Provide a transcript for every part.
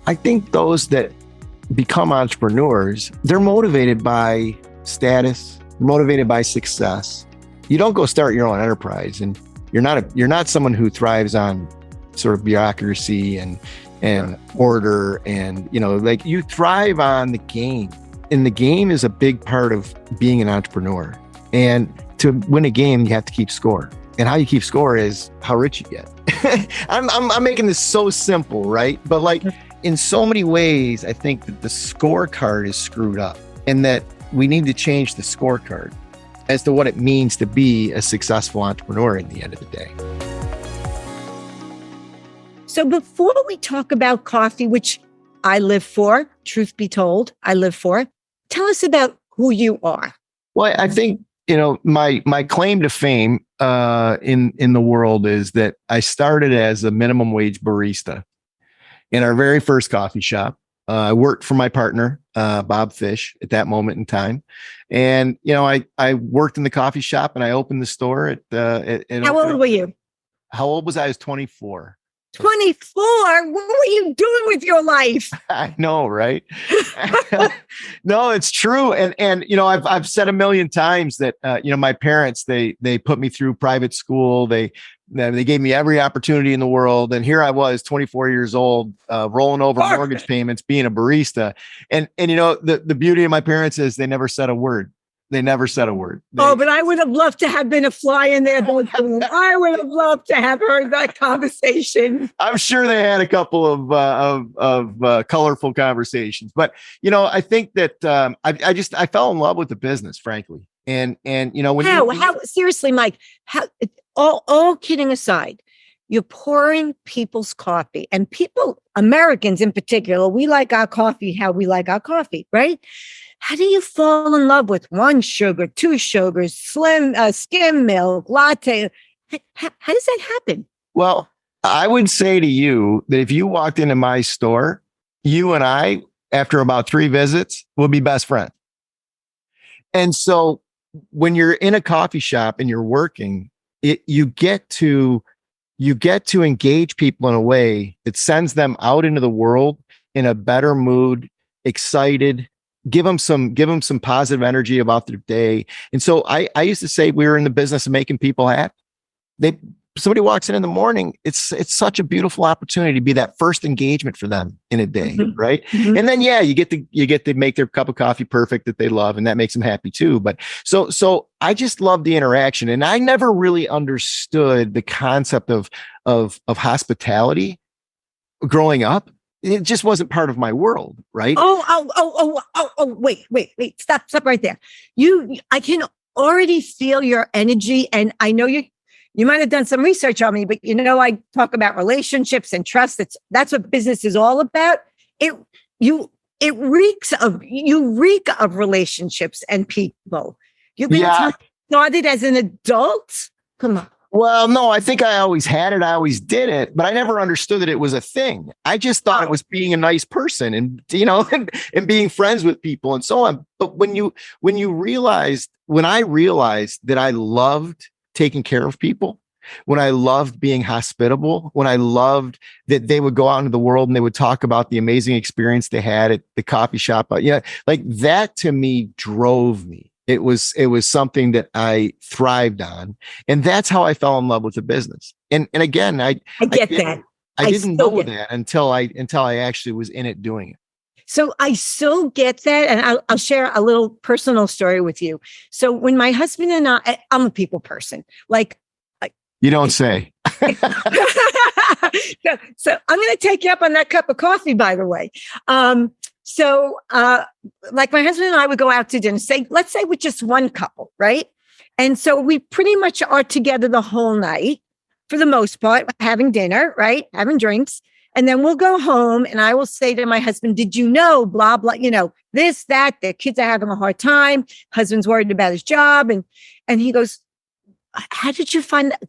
I think those that become entrepreneurs, they're motivated by status, motivated by success. You don't go start your own enterprise, and you're not someone who thrives on sort of bureaucracy and order, and like you thrive on the game. And the game is a big part of being an entrepreneur. And to win a game, you have to keep score. And how you keep score is how rich you get. I'm making this so simple, right? But like in so many ways, I think that the scorecard is screwed up, and that we need to change the scorecard as to what it means to be a successful entrepreneur in the end of the day. So before we talk about coffee, which I live for, truth be told, I live for, tell us about who you are. Well, I think, my claim to fame in the world is that I started as a minimum wage barista in our very first coffee shop. I worked for my partner, Bob Fish, at that moment in time. And, I worked in the coffee shop, and I opened the store at How old were you? How old was I? I was 24. 24? What were you doing with your life? I know, right? No, it's true. And I've said a million times that, my parents, they put me through private school. They gave me every opportunity in the world. And here I was, 24 years old, rolling over mortgage payments, being a barista. And the beauty of my parents is they never said a word. They never said a word. But I would have loved to have been a fly in their bedroom. I would have loved to have heard that conversation. I'm sure they had a couple of colorful conversations, but I think that I fell in love with the business, frankly. And how seriously, Mike? All kidding aside, you're pouring people's coffee, and people, Americans in particular, we like our coffee how we like our coffee, right? How do you fall in love with 1 sugar, 2 sugars, skim milk, latte? How does that happen? Well, I would say to you that if you walked into my store, you and I, after about 3 visits, will be best friends. And so when you're in a coffee shop and you're working, you get to engage people in a way that sends them out into the world in a better mood, excited. Give them some positive energy about their day. And so I used to say we were in the business of making people happy. Somebody walks in the morning, it's such a beautiful opportunity to be that first engagement for them in a day, mm-hmm. right? Mm-hmm. And then you get to make their cup of coffee perfect that they love, and that makes them happy too. But so I just love the interaction, and I never really understood the concept of hospitality growing up. It just wasn't part of my world, right? Wait. Stop right there. I can already feel your energy, and I know you might have done some research on me, but I talk about relationships and trust. That's what business is all about. You reek of relationships and people. You've been started as an adult. Come on. Well, no, I think I always had it. I always did it, but I never understood that it was a thing. I just thought it was being a nice person and, and being friends with people and so on. But when I realized that I loved taking care of people, when I loved being hospitable, when I loved that they would go out into the world and they would talk about the amazing experience they had at the coffee shop. Like that to me drove me. It was something that I thrived on. And that's how I fell in love with the business. And again, I didn't know that until I actually was in it doing it. So I so get that. And I'll share a little personal story with you. So when my husband and I'm a people person, you don't say. So I'm going to take you up on that cup of coffee, by the way. So my husband and I would go out to dinner, let's say with just one couple, right? And so we pretty much are together the whole night for the most part, having dinner, right? Having drinks. And then we'll go home and I will say to my husband, did you know, blah, blah, this, that, their kids are having a hard time. Husband's worried about his job. And he goes, how did you find that?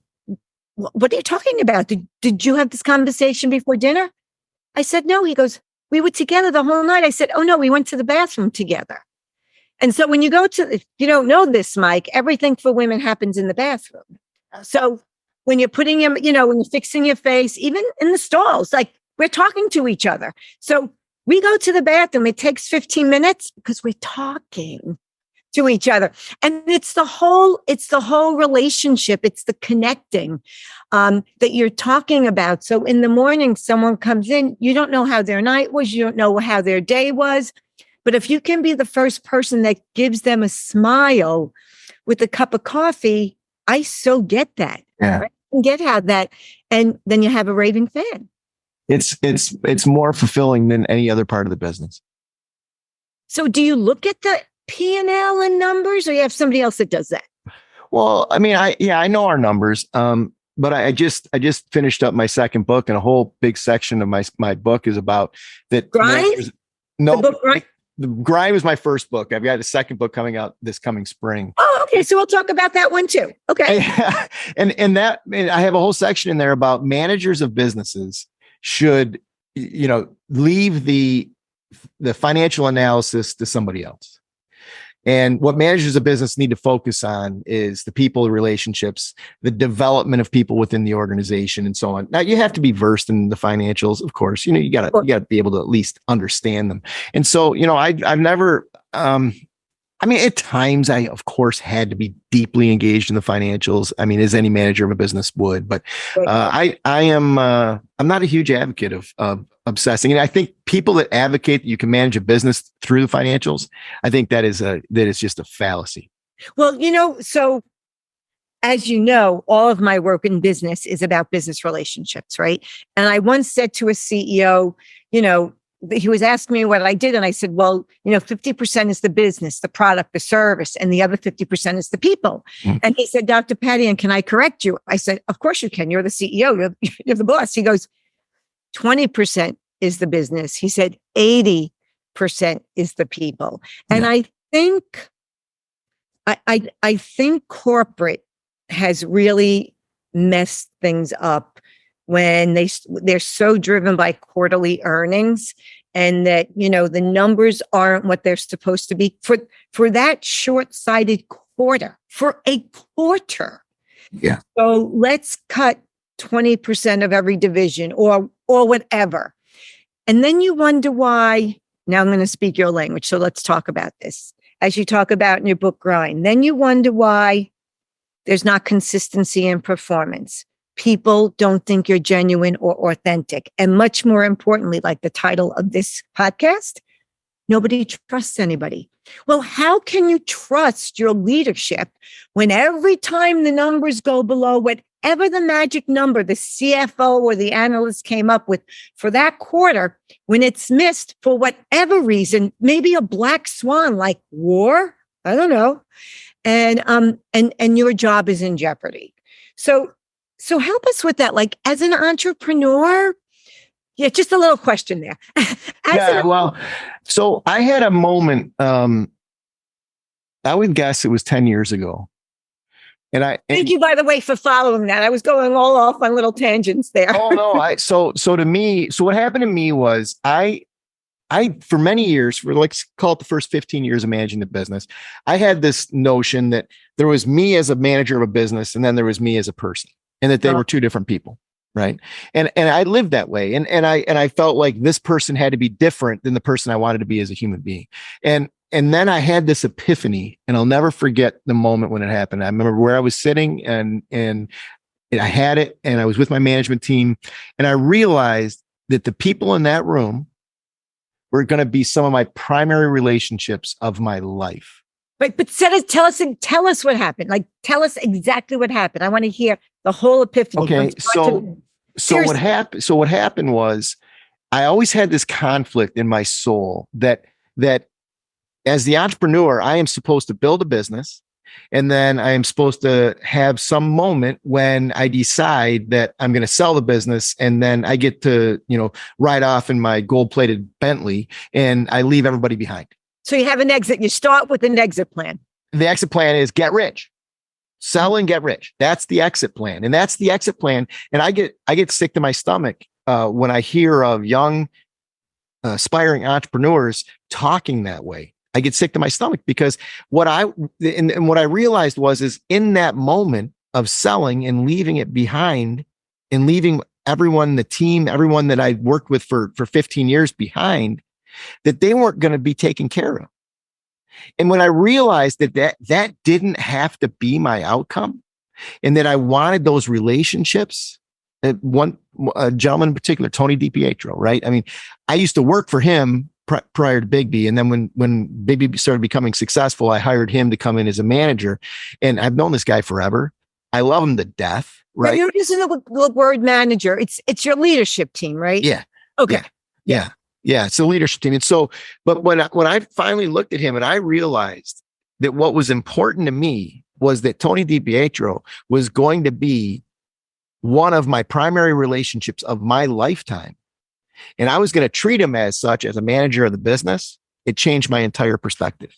What are you talking about? Did you have this conversation before dinner? I said, no. He goes, we were together the whole night. I said, oh no, we went to the bathroom together. And so when you go if you don't know this, Mike, everything for women happens in the bathroom. So when you're putting when you're fixing your face, even in the stalls, we're talking to each other. So we go to the bathroom. It takes 15 minutes because we're talking to each other. And it's the whole relationship. It's the connecting that you're talking about. So in the morning, someone comes in, you don't know how their night was. You don't know how their day was. But if you can be the first person that gives them a smile with a cup of coffee, I so get that. Yeah. Right? I get how that, and then you have a raving fan. It's more fulfilling than any other part of the business. So do you look at the P&L and numbers, or you have somebody else that does that? Well, I mean, I know our numbers. But I just finished up my second book, and a whole big section of my book is about that. Grind? No, the book, Grind? The Grind was my first book. I've got a second book coming out this coming spring. Oh, okay. So we'll talk about that one too. Okay. And I have a whole section in there about managers of businesses should, leave the financial analysis to somebody else. And what managers of business need to focus on is the people relationships, the development of people within the organization, and so on. Now, you have to be versed in the financials, of course. You gotta be able to at least understand them. And so, I've never, at times I, of course, had to be deeply engaged in the financials. I mean, as any manager of a business would, but I'm not a huge advocate of obsessing. And I think people that advocate that you can manage a business through the financials, I think that is just a fallacy. Well, so as you know, all of my work in business is about business relationships, right? And I once said to a CEO, he was asking me what I did. And I said, well, 50% is the business, the product, the service, and the other 50% is the people. Mm. And he said, Dr. Patty, and can I correct you? I said, of course you can. You're the CEO. You're the boss. He goes, 20% is the business. He said, 80% is the people. And I think, I think corporate has really messed things up when they're so driven by quarterly earnings, and that, the numbers aren't what they're supposed to be for that short-sighted quarter, for a quarter. Yeah. So let's cut 20% of every division or whatever. And then you wonder why. Now I'm going to speak your language. So let's talk about this. As you talk about in your book, Grind, then you wonder why there's not consistency in performance. People don't think you're genuine or authentic. And much more importantly, like the title of this podcast, nobody trusts anybody. Well, how can you trust your leadership when every time the numbers go below whatever the magic number the CFO or the analyst came up with for that quarter, when it's missed for whatever reason, maybe a black swan like war, I don't know, and your job is in jeopardy. So help us with that. Like, as an entrepreneur, just a little question there. So I had a moment, I would guess it was 10 years ago. Thank you, by the way, for following that. I was going all off on little tangents there. Oh, no. So what happened to me was I, for many years, let's call it the first 15 years of managing the business, I had this notion that there was me as a manager of a business, and then there was me as a person, and that they were two different people. Right. And I lived that way. And I felt like this person had to be different than the person I wanted to be as a human being. And then I had this epiphany, and I'll never forget the moment when it happened. I remember where I was sitting, and I had it, and I was with my management team, and I realized that the people in that room were going to be some of my primary relationships of my life. Right. But tell us what happened. Like, tell us exactly what happened. I want to hear the whole epiphany. Okay. So what happened was, I always had this conflict in my soul that as the entrepreneur, I am supposed to build a business, and then I am supposed to have some moment when I decide that I'm going to sell the business, and then I get to, ride off in my gold-plated Bentley, and I leave everybody behind. So you have an exit. You start with an exit plan. The exit plan is get rich, sell and get rich. That's the exit plan. And that's the exit plan. And I get sick to my stomach when I hear of young aspiring entrepreneurs talking that way. I get sick to my stomach, because what I realized is in that moment of selling and leaving it behind, and leaving everyone, the team, everyone that I worked with for 15 years behind, that they weren't going to be taken care of. And when I realized that didn't have to be my outcome, and that I wanted those relationships, a gentleman in particular, Tony DiPietro, right? I mean, I used to work for him prior to Big B. And then when Big B started becoming successful, I hired him to come in as a manager. And I've known this guy forever. I love him to death, right? You're using the word manager. It's your leadership team, right? Yeah. Okay. Yeah. It's a leadership team. And so, but when I finally looked at him and I realized that what was important to me was that Tony DiPietro was going to be one of my primary relationships of my lifetime. And I was going to treat him as such, as a manager of the business. It changed my entire perspective.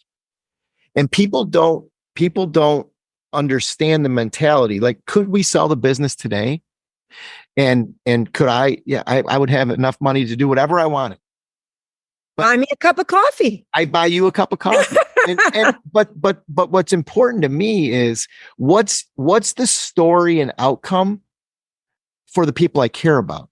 And people don't understand the mentality. Like, could we sell the business today? And could I would have enough money to do whatever I wanted. Buy me a cup of coffee. I buy you a cup of coffee. But what's important to me is what's the story and outcome for the people I care about?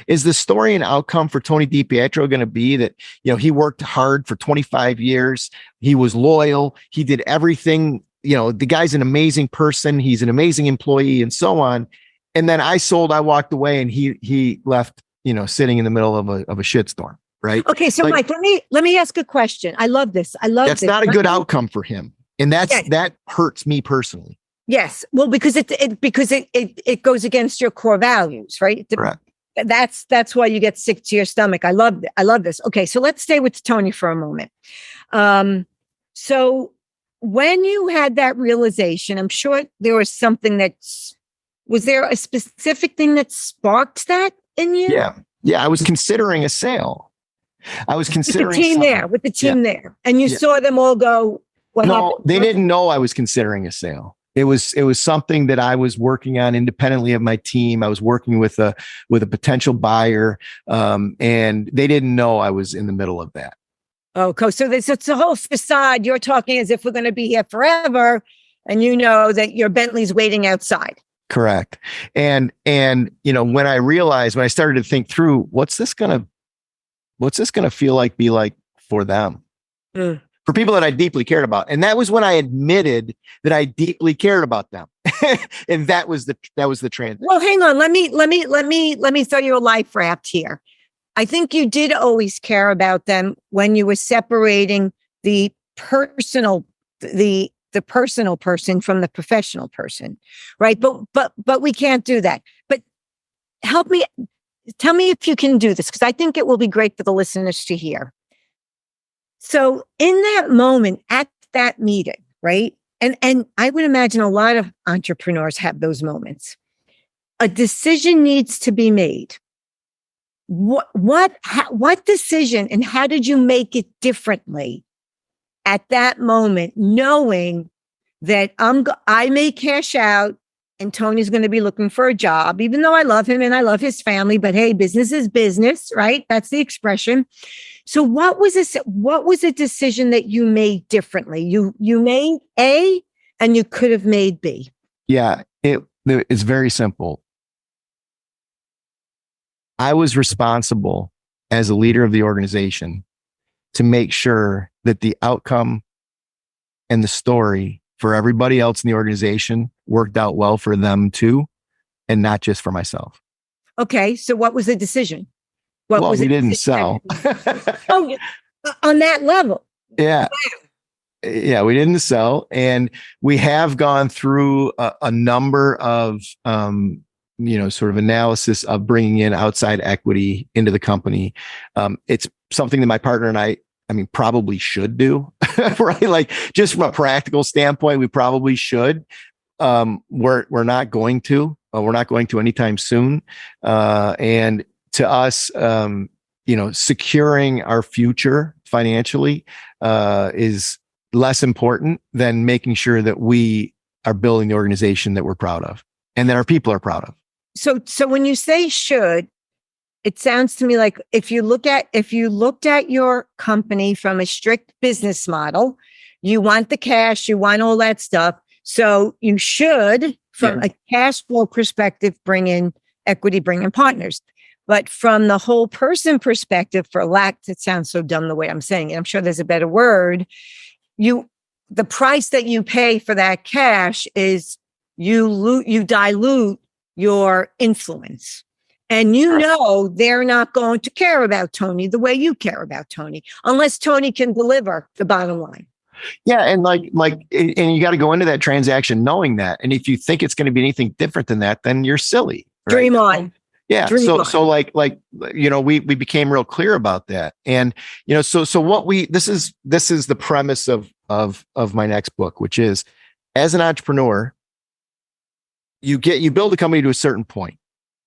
Is the story and outcome for Tony DiPietro going to be that, he worked hard for 25 years. He was loyal. He did everything. The guy's an amazing person. He's an amazing employee and so on. And then I walked away and he left, sitting in the middle of a shitstorm. Right. Okay. So Mike, let me ask a question. I love this. That's not a good outcome for him. And that hurts me personally. Yes. Well, because it goes against your core values, right? Correct. That's why you get sick to your stomach. I love this. Okay. So let's stay with Tony for a moment. So when you had that realization, I'm sure there was something was there a specific thing that sparked that in you? Yeah. I was considering a sale. I was considering with the team there. And you saw them all go, what happened? They didn't know I was considering a sale. It was something that I was working on independently of my team. I was working with a potential buyer. And they didn't know I was in the middle of that. Oh, so it's a whole facade. You're talking as if we're going to be here forever. And you know that your Bentley's waiting outside. Correct. And when I started to think through, what's this going to be like for them, for people that I deeply cared about. And that was when I admitted that I deeply cared about them. And that was the transition. Well, hang on. Let me throw you a life raft here. I think you did always care about them when you were separating the personal person from the professional person, right? But we can't do that. But tell me if you can do this, because I think it will be great for the listeners to hear. So in that moment at that meeting, right? And I would imagine a lot of entrepreneurs have those moments. A decision needs to be made. What decision, and how did you make it differently at that moment, knowing that I may cash out and Tony's going to be looking for a job, even though I love him and I love his family, but hey, business is business, right? That's the expression. So what was a decision that you made differently? You made A and you could have made B. Yeah, it's very simple. I was responsible as a leader of the organization to make sure that the outcome and the story for everybody else in the organization worked out well for them too, and not just for myself. Okay, so what was the decision? We didn't sell. Oh, on that level. Yeah. Yeah, we didn't sell. And we have gone through a number of, sort of analysis of bringing in outside equity into the company. It's something that my partner and I probably should do, right? Like, just from a practical standpoint, we probably should. We're not going to. We're not going to anytime soon. And to us, securing our future financially is less important than making sure that we are building the organization that we're proud of and that our people are proud of. So when you say should, it sounds to me like if you looked at your company from a strict business model, you want the cash, you want all that stuff. So you should, from a cash flow perspective, bring in equity bringing partners. But from the whole person perspective, it sounds so dumb the way I'm saying it. I'm sure there's a better word. The price that you pay for that cash is you dilute your influence. And they're not going to care about Tony the way you care about Tony, unless Tony can deliver the bottom line. Yeah. And and you got to go into that transaction knowing that. And if you think it's going to be anything different than that, then you're silly. Right? Dream on. Yeah. We became real clear about that. And, this is the premise of my next book, which is, as an entrepreneur, you build a company to a certain point.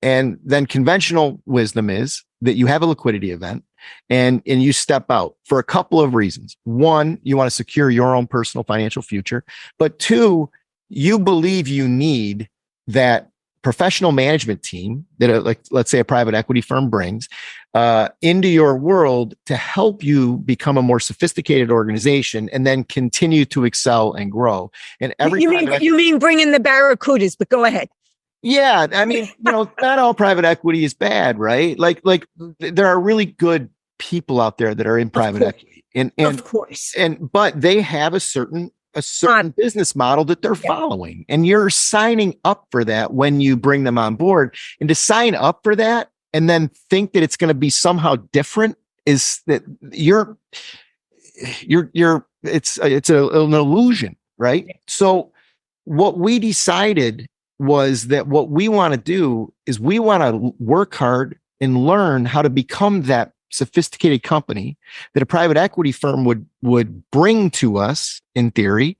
And then conventional wisdom is that you have a liquidity event and you step out for a couple of reasons. One, you want to secure your own personal financial future. But two, you believe you need that professional management team that, let's say, a private equity firm brings into your world to help you become a more sophisticated organization and then continue to excel and grow. And you mean bring in the barracudas? But go ahead. Yeah, I mean, not all private equity is bad, right? Like there are really good people out there that are in private equity, and of course, but they have a certain business model that they're following, and you're signing up for that when you bring them on board. And to sign up for that and then think that it's going to be somehow different is that it's an illusion, right? Yeah. So what we decided was that what we want to do is we want to work hard and learn how to become that sophisticated company that a private equity firm would bring to us in theory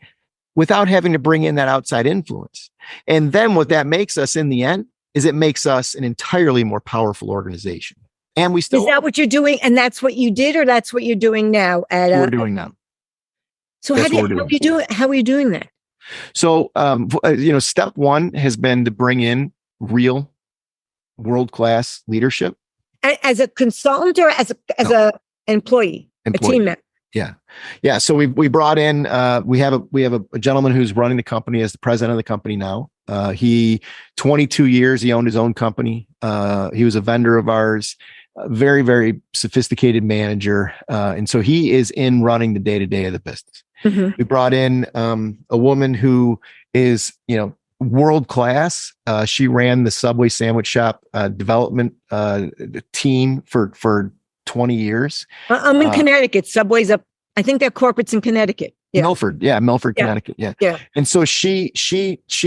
without having to bring in that outside influence. And then what that makes us in the end is it makes us an entirely more powerful organization. And we still— Is that what you're doing? And that's what you did, or that's what you're doing now? We're doing now. So how are you doing that? So, step one has been to bring in real world-class leadership. As a consultant or as a employee, a team member? Yeah. So we brought in, we have a gentleman who's running the company as the president of the company now. 22 years, he owned his own company. He was a vendor of ours, a very, very sophisticated manager. And so he is in running the day-to-day of the business. Mm-hmm. We brought in a woman who is, world-class. She ran the Subway sandwich shop development team for 20 years. I'm in Connecticut. Subway's up. I think they're corporates in Connecticut. Yeah. Milford, Connecticut. Yeah. And so she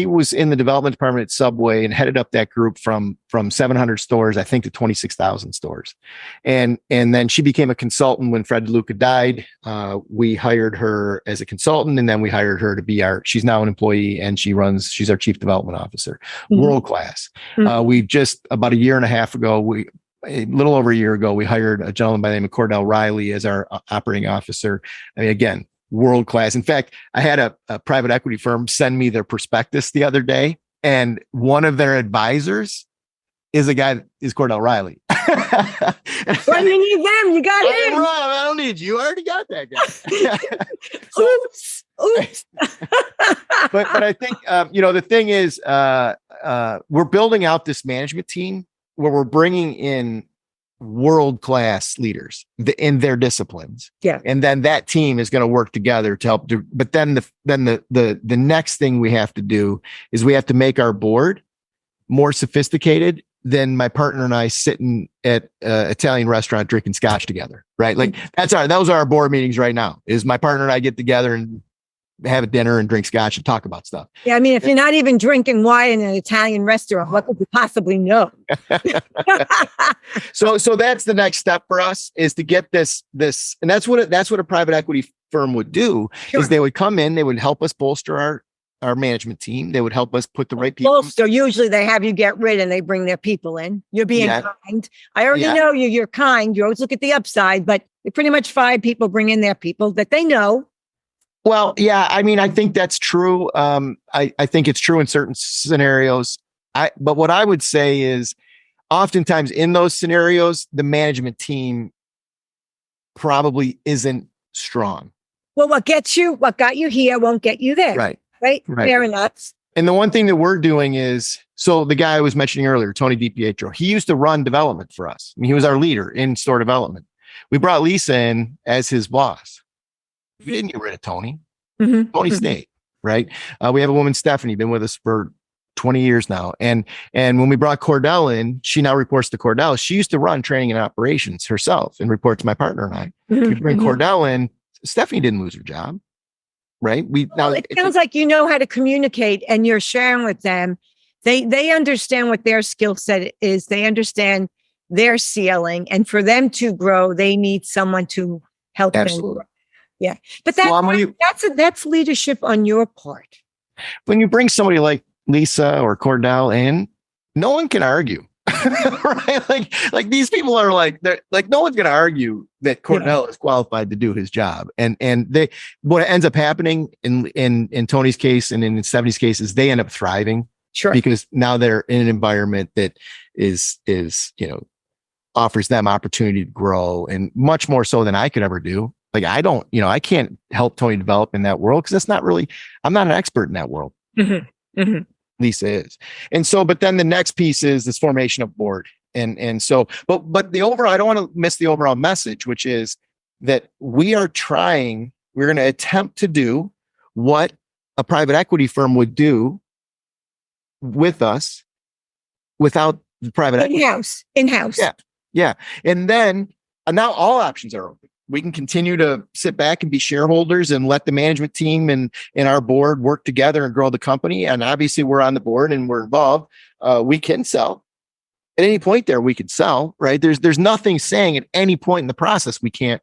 was in the development department at Subway and headed up that group from 700 stores, I think, to 26,000 stores. And then she became a consultant when Fred DeLuca died. We hired her as a consultant, and then we hired her to be she's now an employee, and she's our chief development officer, world class. We just about a year and a half ago, a little over a year ago, we hired a gentleman by the name of Cordell Riley as our operating officer. I mean, again, world class. In fact, I had a private equity firm send me their prospectus the other day, and one of their advisors is Cordell Riley. Well, you need them. You got him. I don't need you. I already got that guy. Oops. But I think the thing is, we're building out this management team where we're bringing in world-class leaders in their disciplines. Yeah. And then that team is going to work together to help do, but then the next thing we have to do is we have to make our board more sophisticated than my partner and I sitting at an Italian restaurant drinking scotch together. Right. Like those are our board meetings right now, is my partner and I get together and have a dinner and drink scotch and talk about stuff. Yeah. I mean, if you're not even drinking wine in an Italian restaurant, what could you possibly know? So that's the next step for us, is to get this, and that's what a private equity firm would do. Sure. Is they would come in, they would help us bolster our management team. They would help us put the right people. Bolster, usually they have you get rid and they bring their people in. You're being kind. I already know you're kind. You always look at the upside, but they pretty much 5 people bring in their people that they know. Well, yeah, I mean, I think that's true. I think it's true in certain scenarios. But what I would say is, oftentimes in those scenarios, the management team probably isn't strong. Well, what got you here won't get you there. Right. Fair enough. And the one thing that we're doing is, so the guy I was mentioning earlier, Tony DiPietro, he used to run development for us. I mean, he was our leader in store development. We brought Lisa in as his boss. We didn't get rid of Tony. Tony stayed, right? We have a woman, Stephanie, been with us for 20 years now. And when we brought Cordell in, she now reports to Cordell. She used to run training and operations herself and report to my partner and I. If you bring Cordell in, Stephanie didn't lose her job. Right. It sounds like you know how to communicate and you're sharing with them. They understand what their skill set is. They understand their ceiling. And for them to grow, they need someone to help them grow. Yeah. But that's leadership on your part. When you bring somebody like Lisa or Cordell in, no one can argue. Right? Like these people are they're no one's going to argue that Cordell is qualified to do his job. And what ends up happening in Tony's case and in Stephanie's case is they end up thriving. Sure. Because now they're in an environment that is, offers them opportunity to grow, and much more so than I could ever do. Like I can't help Tony develop in that world because I'm not an expert in that world. Lisa is. And so, but then the next piece is this formation of board. And so, but the overall, I don't want to miss the overall message, which is that we're going to attempt to do what a private equity firm would do with us without the private equity. In-house. Yeah. And then now all options are open. We can continue to sit back and be shareholders and let the management team and our board work together and grow the company. And obviously we're on the board and we're involved. We can sell at any point there. We could sell, right? There's nothing saying at any point in the process we can't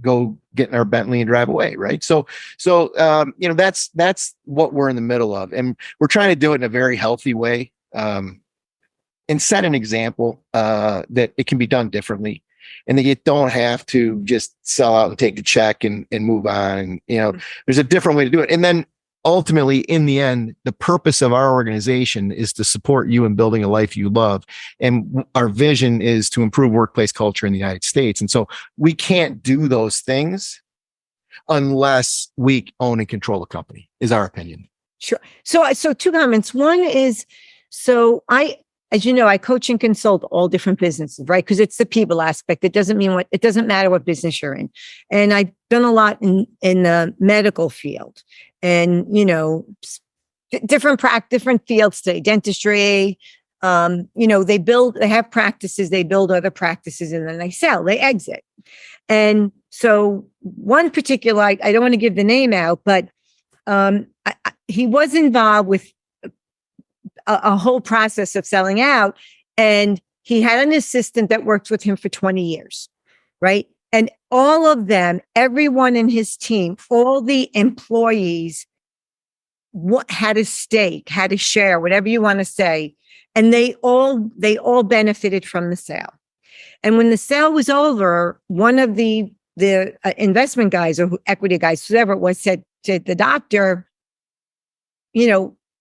go get in our Bentley and drive away, right? So that's what we're in the middle of, and we're trying to do it in a very healthy way, and set an example that it can be done differently. And that you don't have to just sell out and take the check and move on. And, there's a different way to do it. And then ultimately, in the end, the purpose of our organization is to support you in building a life you love. And our vision is to improve workplace culture in the United States. And so we can't do those things unless we own and control a company, is our opinion. Sure. So two comments. One is, as you know, I coach and consult all different businesses, right? Because it's the people aspect. It doesn't matter what business you're in. And I've done a lot in the medical field, and different fields today, dentistry. They have practices, they build other practices, and then they exit. And so one particular, I don't want to give the name out, but he was involved with a whole process of selling out. And he had an assistant that worked with him for 20 years, right? And all of them, everyone in his team, all the employees had a stake, had a share, whatever you want to say. And they all benefited from the sale. And when the sale was over, one of the investment guys or equity guys, whoever it was, said to the doctor,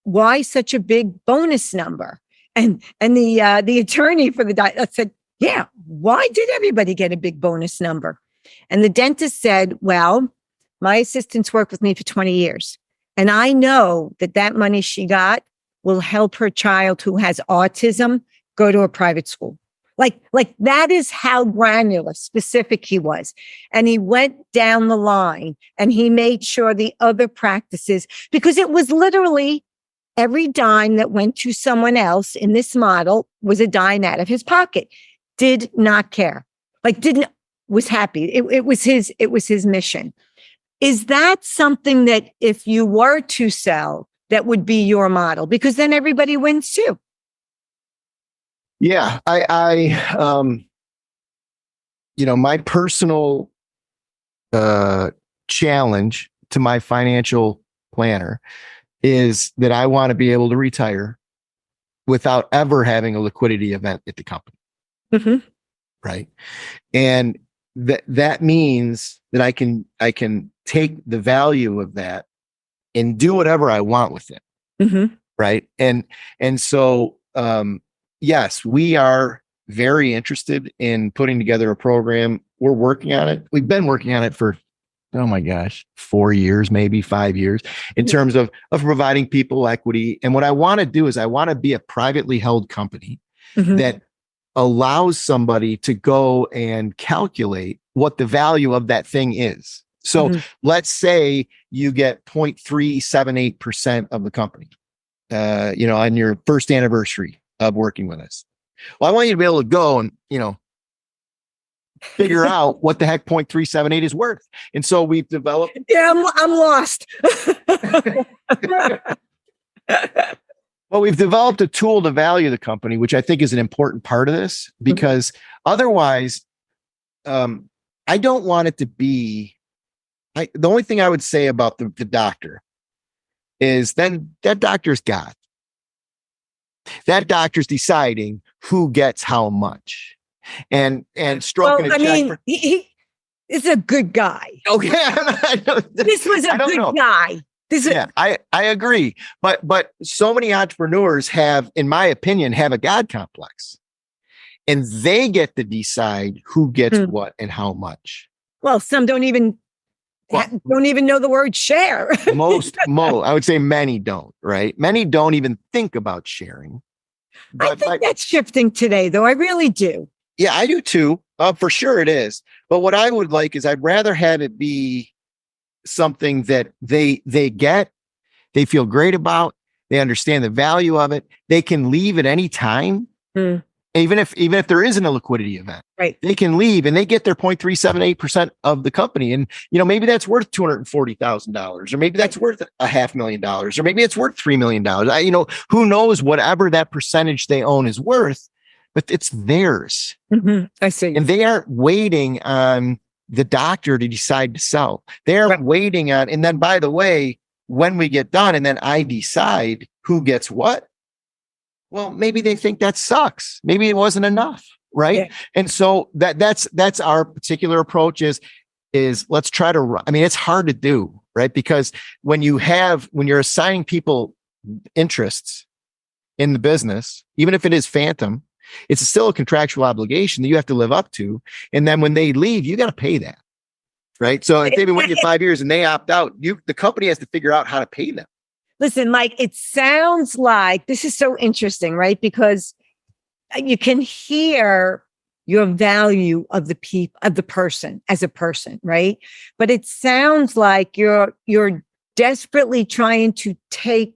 why such a big bonus number? And the attorney for the doctor said, yeah, why did everybody get a big bonus number? And the dentist said, well, my assistants worked with me for 20 years. And I know that money she got will help her child who has autism go to a private school. Like that is how granular, specific he was. And he went down the line and he made sure the other practices, because it was literally every dime that went to someone else in this model was a dime out of his pocket. Did not care. Was happy. It was his mission. Is that something that if you were to sell, that would be your model? Because then everybody wins too. Yeah, my personal challenge to my financial planner is that I want to be able to retire without ever having a liquidity event at the company. Mm-hmm. Right. And that means that I can take the value of that and do whatever I want with it. Mm-hmm. Right. And so, yes, we are very interested in putting together a program. We're working on it. We've been working on it for oh my gosh, 4 years, maybe 5 years in terms of providing people equity. And what I want to do is I want to be a privately held company that allows somebody to go and calculate what the value of that thing is. So let's say you get 0.378% of the company, on your first anniversary of working with us. Well, I want you to be able to go and, figure out what the heck 0.378 is worth. And so we've developed. Yeah, I'm lost. Well, we've developed a tool to value the company, which I think is an important part of this, because otherwise, I don't want it to be. The only thing I would say about the doctor is then that doctor's God. That doctor's deciding who gets how much, and stroking a check. He is a good guy. Okay, This was a good guy. I agree, but so many entrepreneurs have, in my opinion, have a God complex, and they get to decide who gets what and how much. Well, some don't even know the word share. Most, I would say many don't, right? Many don't even think about sharing. I think that's shifting today, though. I really do. Yeah, I do too. For sure it is. But what I would like is I'd rather have it be something that they get, they feel great about, they understand the value of it. They can leave at any time. Even if there isn't a liquidity event, right? They can leave and they get their 0.378% of the company. And, maybe that's worth $240,000, or maybe that's worth $500,000, or maybe it's worth $3 million. Who knows, whatever that percentage they own is worth, but it's theirs. I see. And they aren't waiting on the doctor to decide to sell. They're waiting on, and then by the way, when we get done and then I decide who gets what, well, maybe they think that sucks. Maybe it wasn't enough. Right. Yeah. And so that's our particular approach is let's try to, it's hard to do, right? Because when you're assigning people interests in the business, even if it is phantom, it's still a contractual obligation that you have to live up to. And then when they leave, you got to pay that. Right. So if they've been with you 5 years and they opt out, the company has to figure out how to pay them. Listen, Mike, it sounds like this is so interesting, right? Because you can hear your value of the person as a person, right? But it sounds like you're desperately trying to take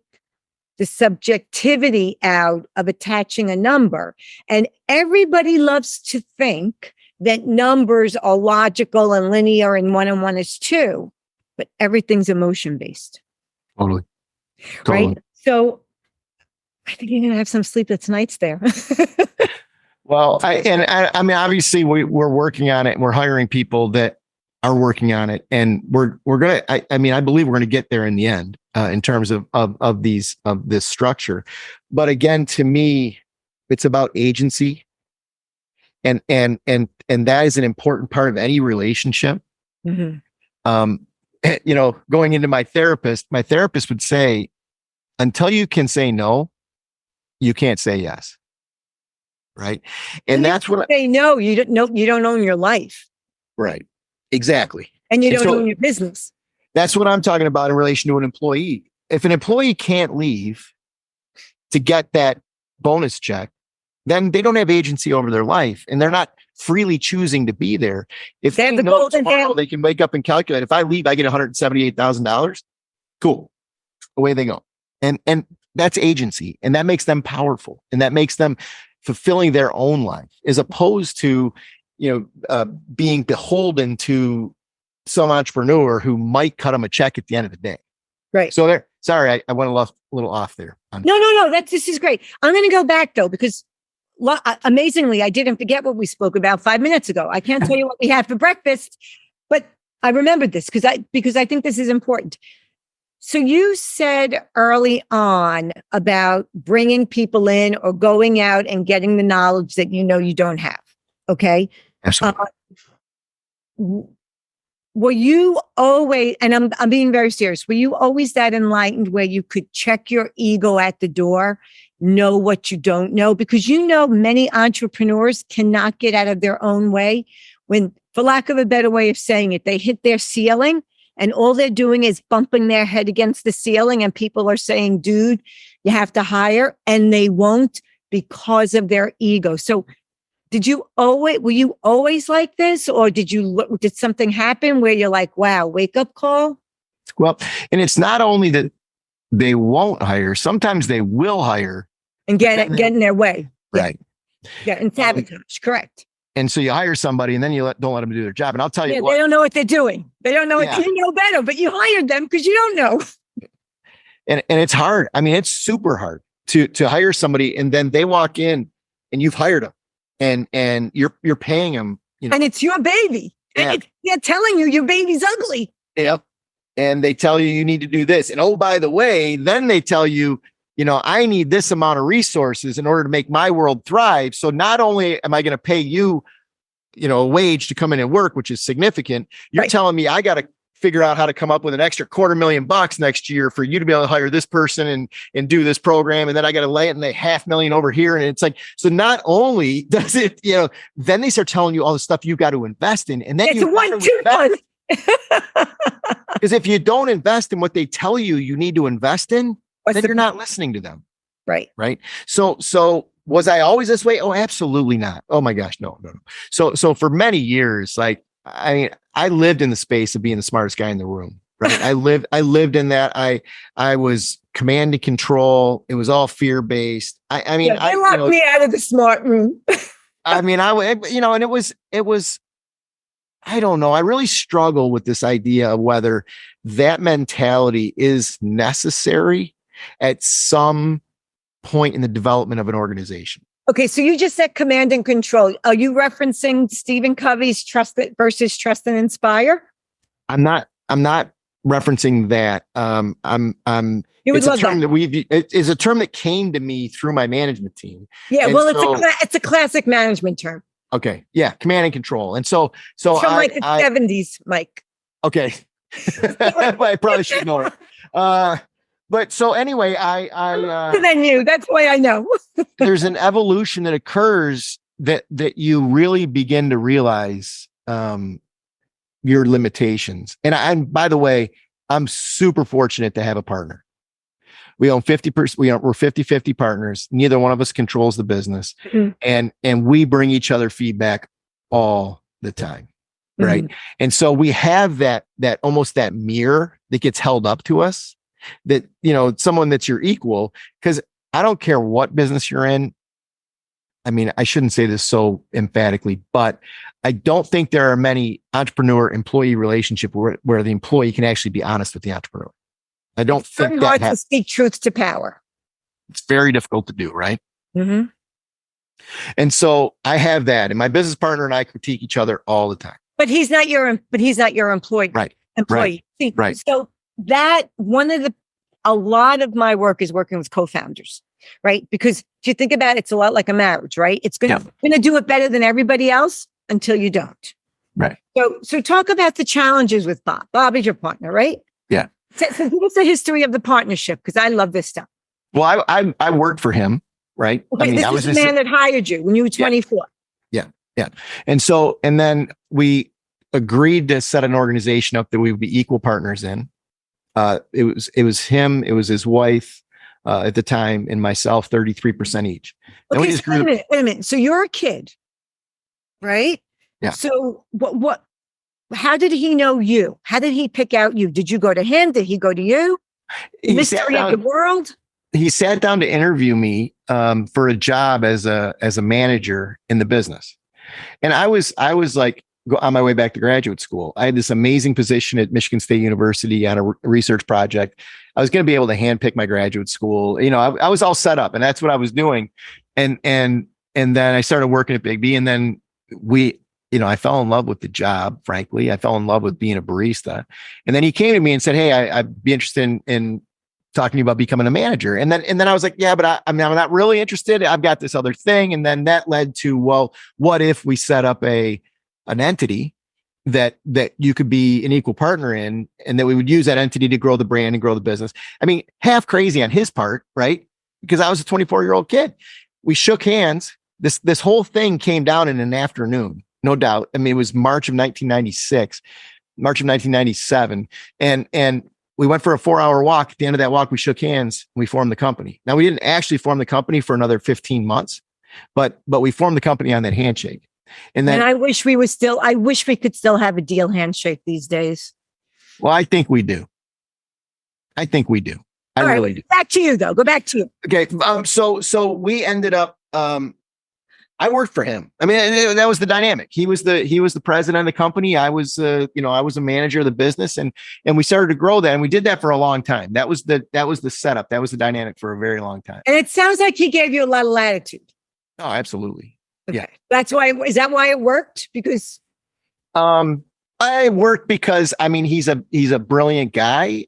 the subjectivity out of attaching a number. And everybody loves to think that numbers are logical and linear and 1 and 1 is 2, but everything's emotion-based. Totally. Right. So I think you're going to have some sleepless nights there. Well, obviously we're working on it and we're hiring people that are working on it. And we're going to, I believe we're going to get there in the end in terms of this structure. But again, to me, it's about agency. And that is an important part of any relationship. Going into my therapist would say, until you can say no, you can't say yes. Right. And that's what say no, you don't own your life. Right. Exactly. And you don't own your business. That's what I'm talking about in relation to an employee. If an employee can't leave to get that bonus check, then they don't have agency over their life and they're not freely choosing to be there. If they know tomorrow, they can wake up and calculate, if I leave, I get $178,000. Cool. Away they go. And that's agency. And that makes them powerful. And that makes them fulfilling their own life as opposed to, being beholden to some entrepreneur who might cut them a check at the end of the day. Right. So sorry, I went a little off there. No. This is great. I'm going to go back though, because amazingly, I didn't forget what we spoke about 5 minutes ago. I can't tell you what we had for breakfast, but I remembered this because I think this is important. So you said early on about bringing people in or going out and getting the knowledge that you don't have. Okay. Absolutely. Were you always, and I'm being very serious, were you always that enlightened where you could check your ego at the door, know what you don't know? Because many entrepreneurs cannot get out of their own way when for lack of a better way of saying it, they hit their ceiling and all they're doing is bumping their head against the ceiling. And people are saying, dude, you have to hire, and they won't because of their ego. So were you always like this, or did something happen where you're like, wow, wake up call? Well, and it's not only that they won't hire, sometimes they will hire and get in their way. Right. Yeah. And sabotage. Correct. And so you hire somebody and then don't let them do their job. And I'll tell you what, they don't know what they're doing. They don't know what you know better, but you hired them because you don't know. And it's hard. I mean, it's super hard to hire somebody, and then they walk in and you've hired them and you're paying them, and it's your baby. Yeah. And they're telling you your baby's ugly. Yeah. And they tell you need to do this. And oh, by the way, then they tell you, I need this amount of resources in order to make my world thrive. So not only am I going to pay you, a wage to come in and work, which is significant, you're telling me I got to figure out how to come up with an extra $250,000 next year for you to be able to hire this person and do this program. And then I got to lay it in the $500,000 over here. And it's like, so not only does it, then they start telling you all the stuff you got to invest in. And then it's a 1-2 because if you don't invest in what they tell you need to invest in, then you're not listening to them. Right. Right. So was I always this way? Oh, absolutely not. Oh my gosh. No. So for many years, I lived in the space of being the smartest guy in the room. Right. I lived in that. I was command and control. It was all fear-based. They locked me out of the smart room. and it was, I don't know. I really struggle with this idea of whether that mentality is necessary at some point in the development of an organization. Okay, so you just said command and control. Are you referencing Stephen Covey's Trust and Inspire? I'm not referencing that. It's a term that came to me through my management team. Yeah, it's a classic management term. Okay. Yeah. Command and control. And so from the 70s, Mike. Okay. I probably should know it. But so anyway, than you. That's why I know. There's an evolution that occurs that you really begin to realize your limitations. And by the way, I'm super fortunate to have a partner. We own 50%. We're 50-50 partners. Neither one of us controls the business. Mm-hmm. And we bring each other feedback all the time. Right. Mm-hmm. And so we have that almost that mirror that gets held up to us, that, someone that's your equal, because I don't care what business you're in. I mean, I shouldn't say this so emphatically, but I don't think there are many entrepreneur-employee relationships where the employee can actually be honest with the entrepreneur. I don't think it's hard to speak truth to power. It's very difficult to do, right? Mm-hmm. And so I have that, and my business partner and I critique each other all the time. But he's not your employee. Right. Employee. Right. Right. So that a lot of my work is working with co-founders, right? Because if you think about it, it's a lot like a marriage, right? It's going to do it better than everybody else until you don't. Right. So talk about the challenges with Bob. Bob is your partner, right? Yeah. So give us the history of the partnership, because I love this stuff. Well, I worked for him, right? Okay, this is the man that hired you when you were 24. Yeah. And then we agreed to set an organization up that we would be equal partners in. It was him, it was his wife at the time, and myself, 33% each. Okay, wait a minute. So you're a kid, right? Yeah. So how did he know you? How did he pick out you? Did you go to him? Did he go to you? Mystery of the world? He sat down to interview me for a job as a manager in the business. And I was like on my way back to graduate school. I had this amazing position at Michigan State University on a research project. I was going to be able to handpick my graduate school. I was all set up, and that's what I was doing. And then I started working at Big B, and then I fell in love with the job. Frankly, I fell in love with being a barista. And then he came to me and said, "Hey, I'd be interested in talking to you about becoming a manager." And then I was like, "Yeah, but I'm not really interested. I've got this other thing." And then that led to, well, what if we set up an entity that you could be an equal partner in, and that we would use that entity to grow the brand and grow the business? I mean, half crazy on his part, right? Because I was a 24-year-old kid. We shook hands. This whole thing came down in an afternoon. no doubt. I mean, it was March of 1996, March of 1997. And we went for a 4-hour walk. At the end of that walk, we shook hands. We formed the company. Now, we didn't actually form the company for another 15 months, but we formed the company on that handshake. And then I wish we could still have a deal handshake these days. Well, I think we do. I really do. Back to you, though. Go back to you. Okay. So we ended up, I worked for him. I mean, that was the dynamic. He was the president of the company. I was a manager of the business, and we started to grow that. And we did that for a long time. That was the setup. That was the dynamic for a very long time. And it sounds like he gave you a lot of latitude. Oh, absolutely. Okay. Yeah. That's why. Is that why it worked? Because I worked because, I mean, he's a brilliant guy.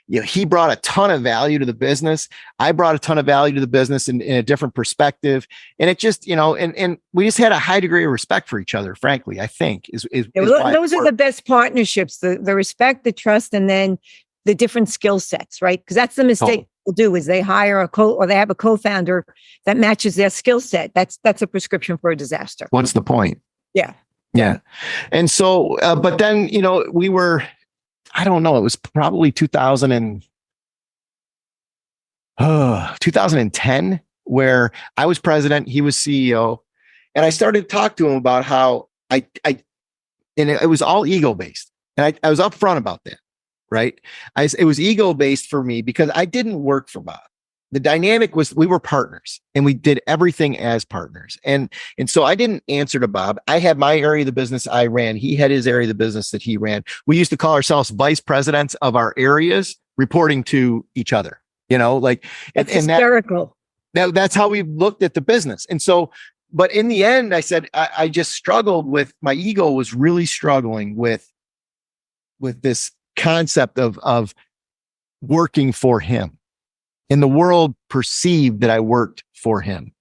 He brought a ton of value to the business. I brought a ton of value to the business in a different perspective. And it just, and we just had a high degree of respect for each other, frankly, I think those are the best partnerships, the respect, the trust, and then the different skill sets, right? Because that's the mistake people do, is they hire or they have a co-founder that matches their skill set. That's a prescription for a disaster. What's the point? Yeah. Yeah. And so, but then, we were, I don't know, it was probably 2010 where I was president, he was CEO. And I started to talk to him about how and it was all ego based. And I was upfront about that, right? It was ego based for me because I didn't work for Bob. The dynamic was we were partners and we did everything as partners. And so I didn't answer to Bob. I had my area of the business I ran. He had his area of the business that he ran. We used to call ourselves vice presidents of our areas, reporting to each other, like, that's hysterical. That's how we looked at the business. And so, but in the end, I said, I just struggled with, my ego was really struggling with this concept of working for him. And the world perceived that I worked for him.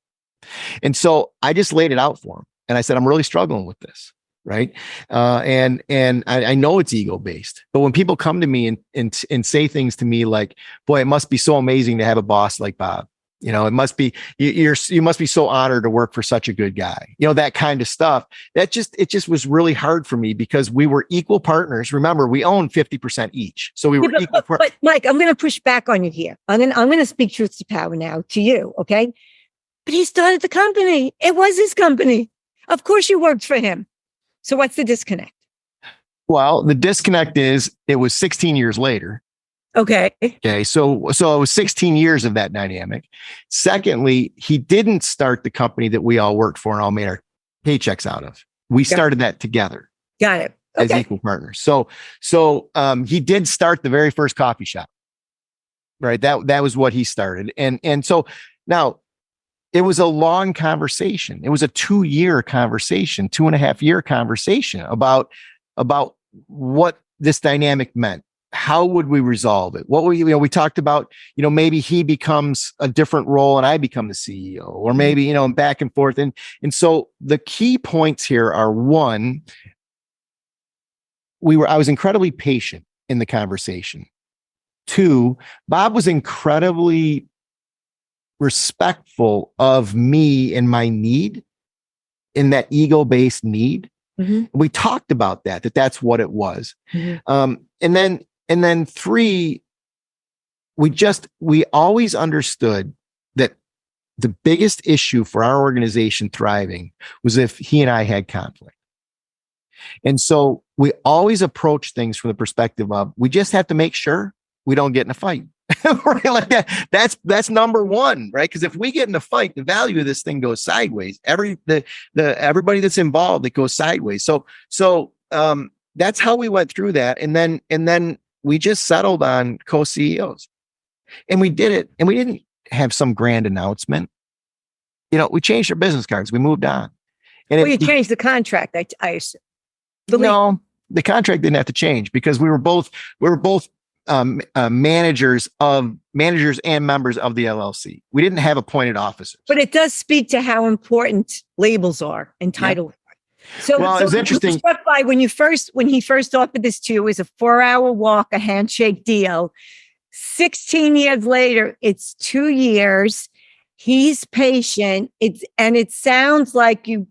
And so I just laid it out for him. And I said, I'm really struggling with this. Right. And I know it's ego based, but when people come to me and say things to me like, boy, it must be so amazing to have a boss like Bob. It must be, you must be so honored to work for such a good guy. That kind of stuff. It just was really hard for me because we were equal partners. Remember, we owned 50% each. So we were equal. But Mike, I'm going to push back on you here. I'm going to speak truth to power now to you. Okay. But he started the company. It was his company. Of course you worked for him. So what's the disconnect? Well, the disconnect is it was 16 years later. Okay. So it was 16 years of that dynamic. Secondly, he didn't start the company that we all worked for and all made our paychecks out of. We started that together. Got it. Okay. As equal partners. So he did start the very first coffee shop. Right. That was what he started. And so now it was a long conversation. It was a 2-year conversation, 2.5-year conversation about what this dynamic meant. How would we resolve it? What we talked about, maybe he becomes a different role and I become the CEO, or maybe, back and forth. And so the key points here are, one, I was incredibly patient in the conversation. 2, Bob was incredibly respectful of me and my need, in that ego-based need. Mm-hmm. We talked about that's what it was. Mm-hmm. And then 3, we always understood that the biggest issue for our organization thriving was if he and I had conflict. And so we always approach things from the perspective of, we just have to make sure we don't get in a fight. Right? Like that's number one, right? Because if we get in a fight, the value of this thing goes sideways. Everybody that's involved, it goes sideways. So that's how we went through that. And then we just settled on co-CEOs, and we did it. And we didn't have some grand announcement. We changed our business cards. We moved on. And you changed the contract. I assume. No, the contract didn't have to change because we were both managers and members of the LLC. We didn't have appointed officers. But it does speak to how important labels are and titles. So it's interesting. When he first offered this to you, it was a 4-hour walk, a handshake deal. 16 years later, it's 2 years. He's patient. It sounds like you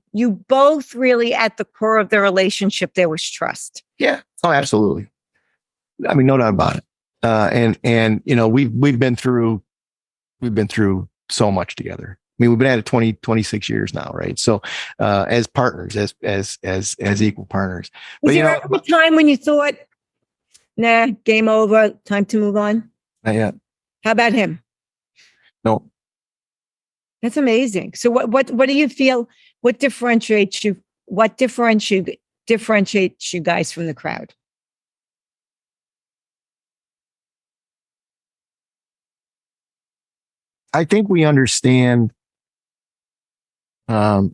both really at the core of the relationship there was trust. Yeah. Oh, absolutely. I mean, no doubt about it. And we've been through so much together. I mean, we've been at it 26 years now, right? So, as partners, as equal partners. Was there ever a time when you thought, nah, game over, time to move on? Not yet. How about him? No. That's amazing. So what do you feel? What differentiates you? What differentiates you guys from the crowd? I think we understand the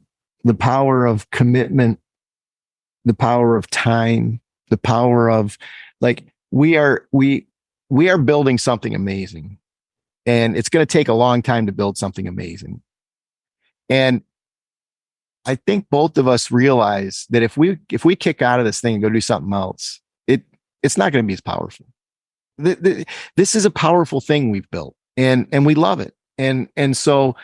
power of commitment, the power of time, the power of we are building something amazing, and it's going to take a long time to build something amazing. And I think both of us realize that if we kick out of this thing and go do something else, it's not going to be as powerful. This is a powerful thing we've built, and we love it. And so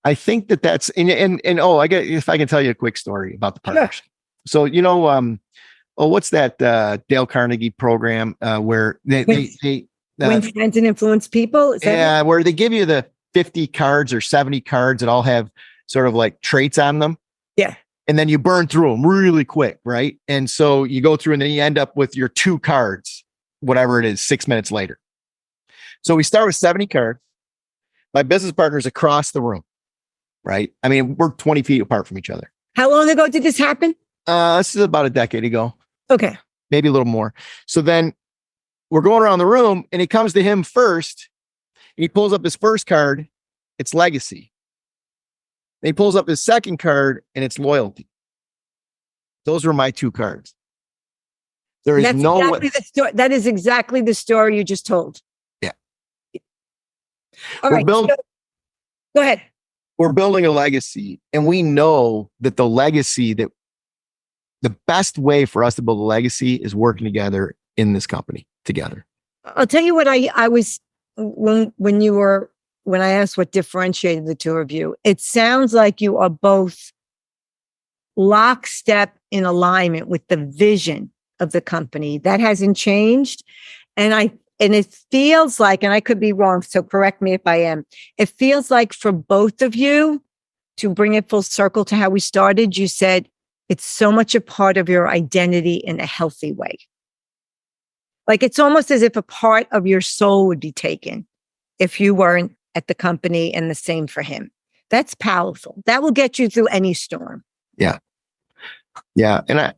I think that's if I can tell you a quick story about the partnership. Sure. So what's that Dale Carnegie program where they win friends and influence people? Is that where they give you the 50 cards or 70 cards that all have sort of like traits on them. Yeah. And then you burn through them really quick, right? And so you go through and then you end up with your 2 cards, whatever it is, 6 minutes later. So we start with 70 cards. My business partner's across the room, right? I mean, we're 20 feet apart from each other. How long ago did this happen? This is about a decade ago. Okay. Maybe a little more. So then we're going around the room and it comes to him first. And he pulls up his first card. It's legacy. And he pulls up his second card and it's loyalty. Those were my 2 cards. There is that is exactly the story you just told. Yeah. All right. Go ahead. We're building a legacy, and we know that the best way for us to build a legacy is working together in this company together. I'll tell you what I was when I asked what differentiated the 2 of you, it sounds like you are both lockstep in alignment with the vision of the company. That hasn't changed. And it feels like, and I could be wrong, so correct me if I am, it feels like for both of you, to bring it full circle to how we started, you said it's so much a part of your identity in a healthy way. Like it's almost as if a part of your soul would be taken if you weren't at the company, and the same for him. That's powerful. That will get you through any storm. Yeah. Yeah. And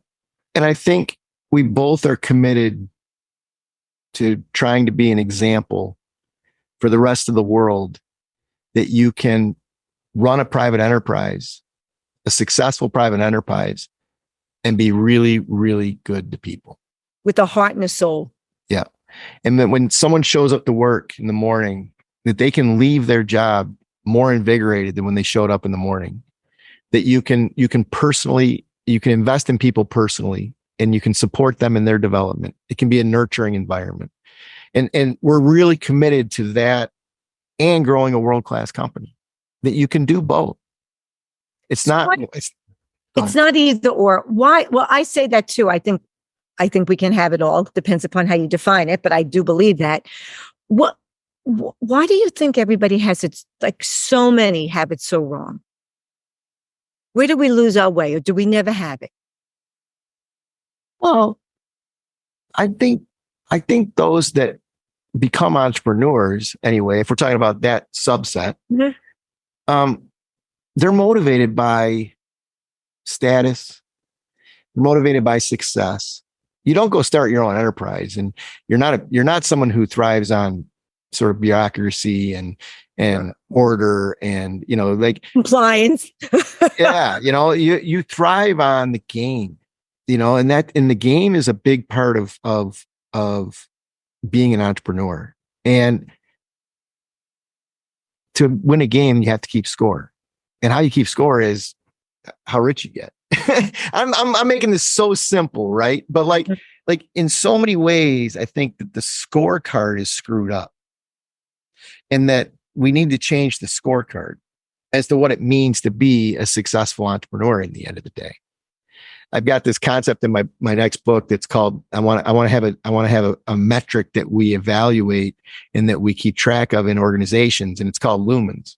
I think we both are committed to trying to be an example for the rest of the world that you can run a private enterprise, a successful private enterprise, and be really, really good to people. With a heart and a soul. Yeah. And then when someone shows up to work in the morning, that they can leave their job more invigorated than when they showed up in the morning, that you can invest in people personally, and you can support them in their development. It can be a nurturing environment. And we're really committed to that and growing a world-class company, that you can do both. It's not either or. Why? Well, I say that too. I think we can have it all. Depends upon how you define it, but I do believe that. Why do you think everybody has it, like so many have it so wrong? Where do we lose our way, or do we never have it? Well, I think those that become entrepreneurs, anyway, if we're talking about that subset, mm-hmm. They're motivated by status, motivated by success. You don't go start your own enterprise, and you're not someone who thrives on sort of bureaucracy and order and, like compliance. Yeah. You thrive on the game, and the game is a big part of being an entrepreneur. And to win a game, you have to keep score. And how you keep score is how rich you get. I'm making this so simple, right? But like in so many ways, I think that the scorecard is screwed up, and that we need to change the scorecard. as to what it means to be a successful entrepreneur in the end of the day. I've got this concept in my next book that's called I want to have a metric that we evaluate and that we keep track of in organizations, and it's called lumens.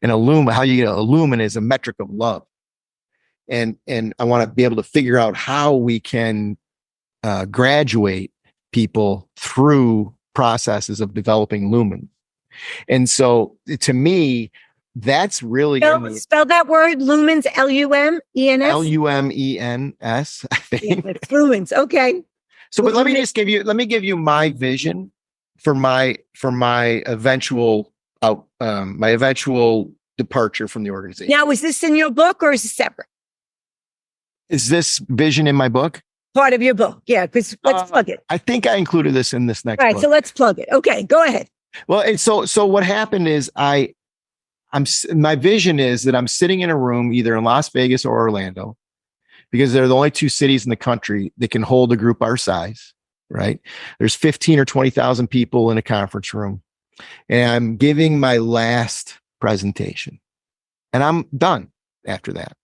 And how you get a lumen is a metric of love. And I want to be able to figure out how we can graduate people through processes of developing lumens. And so to me, that's really spell that word lumens, lumens. lumens, I think. Yeah, lumens. Okay. So, but let me give you my vision for my eventual departure from the organization. Now, is this in your book or is it separate? Is this vision in my book? Part of your book. Yeah, because let's plug it. I think I included this in this next All right, book. so let's plug it. Okay, go ahead. Well, and so what happened is my vision is that I'm sitting in a room either in Las Vegas or Orlando, because they're the only two cities in the country that can hold a group our size, right? There's 15 or 20,000 people in a conference room, and I'm giving my last presentation, and I'm done after that.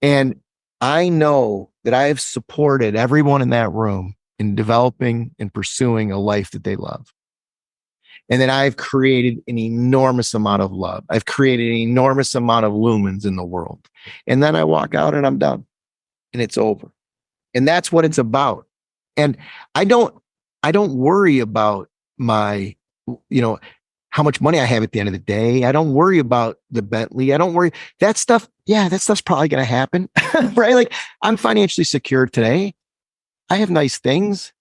And I know that I have supported everyone in that room in developing and pursuing a life that they love. And then I've created an enormous amount of love. I've created an enormous amount of lumens in the world. And then I walk out and I'm done and it's over. And that's what it's about. And I don't worry about my, how much money I have at the end of the day. I don't worry about the Bentley. I don't worry that stuff. Yeah, that stuff's probably going to happen, right? Like I'm financially secure today. I have nice things.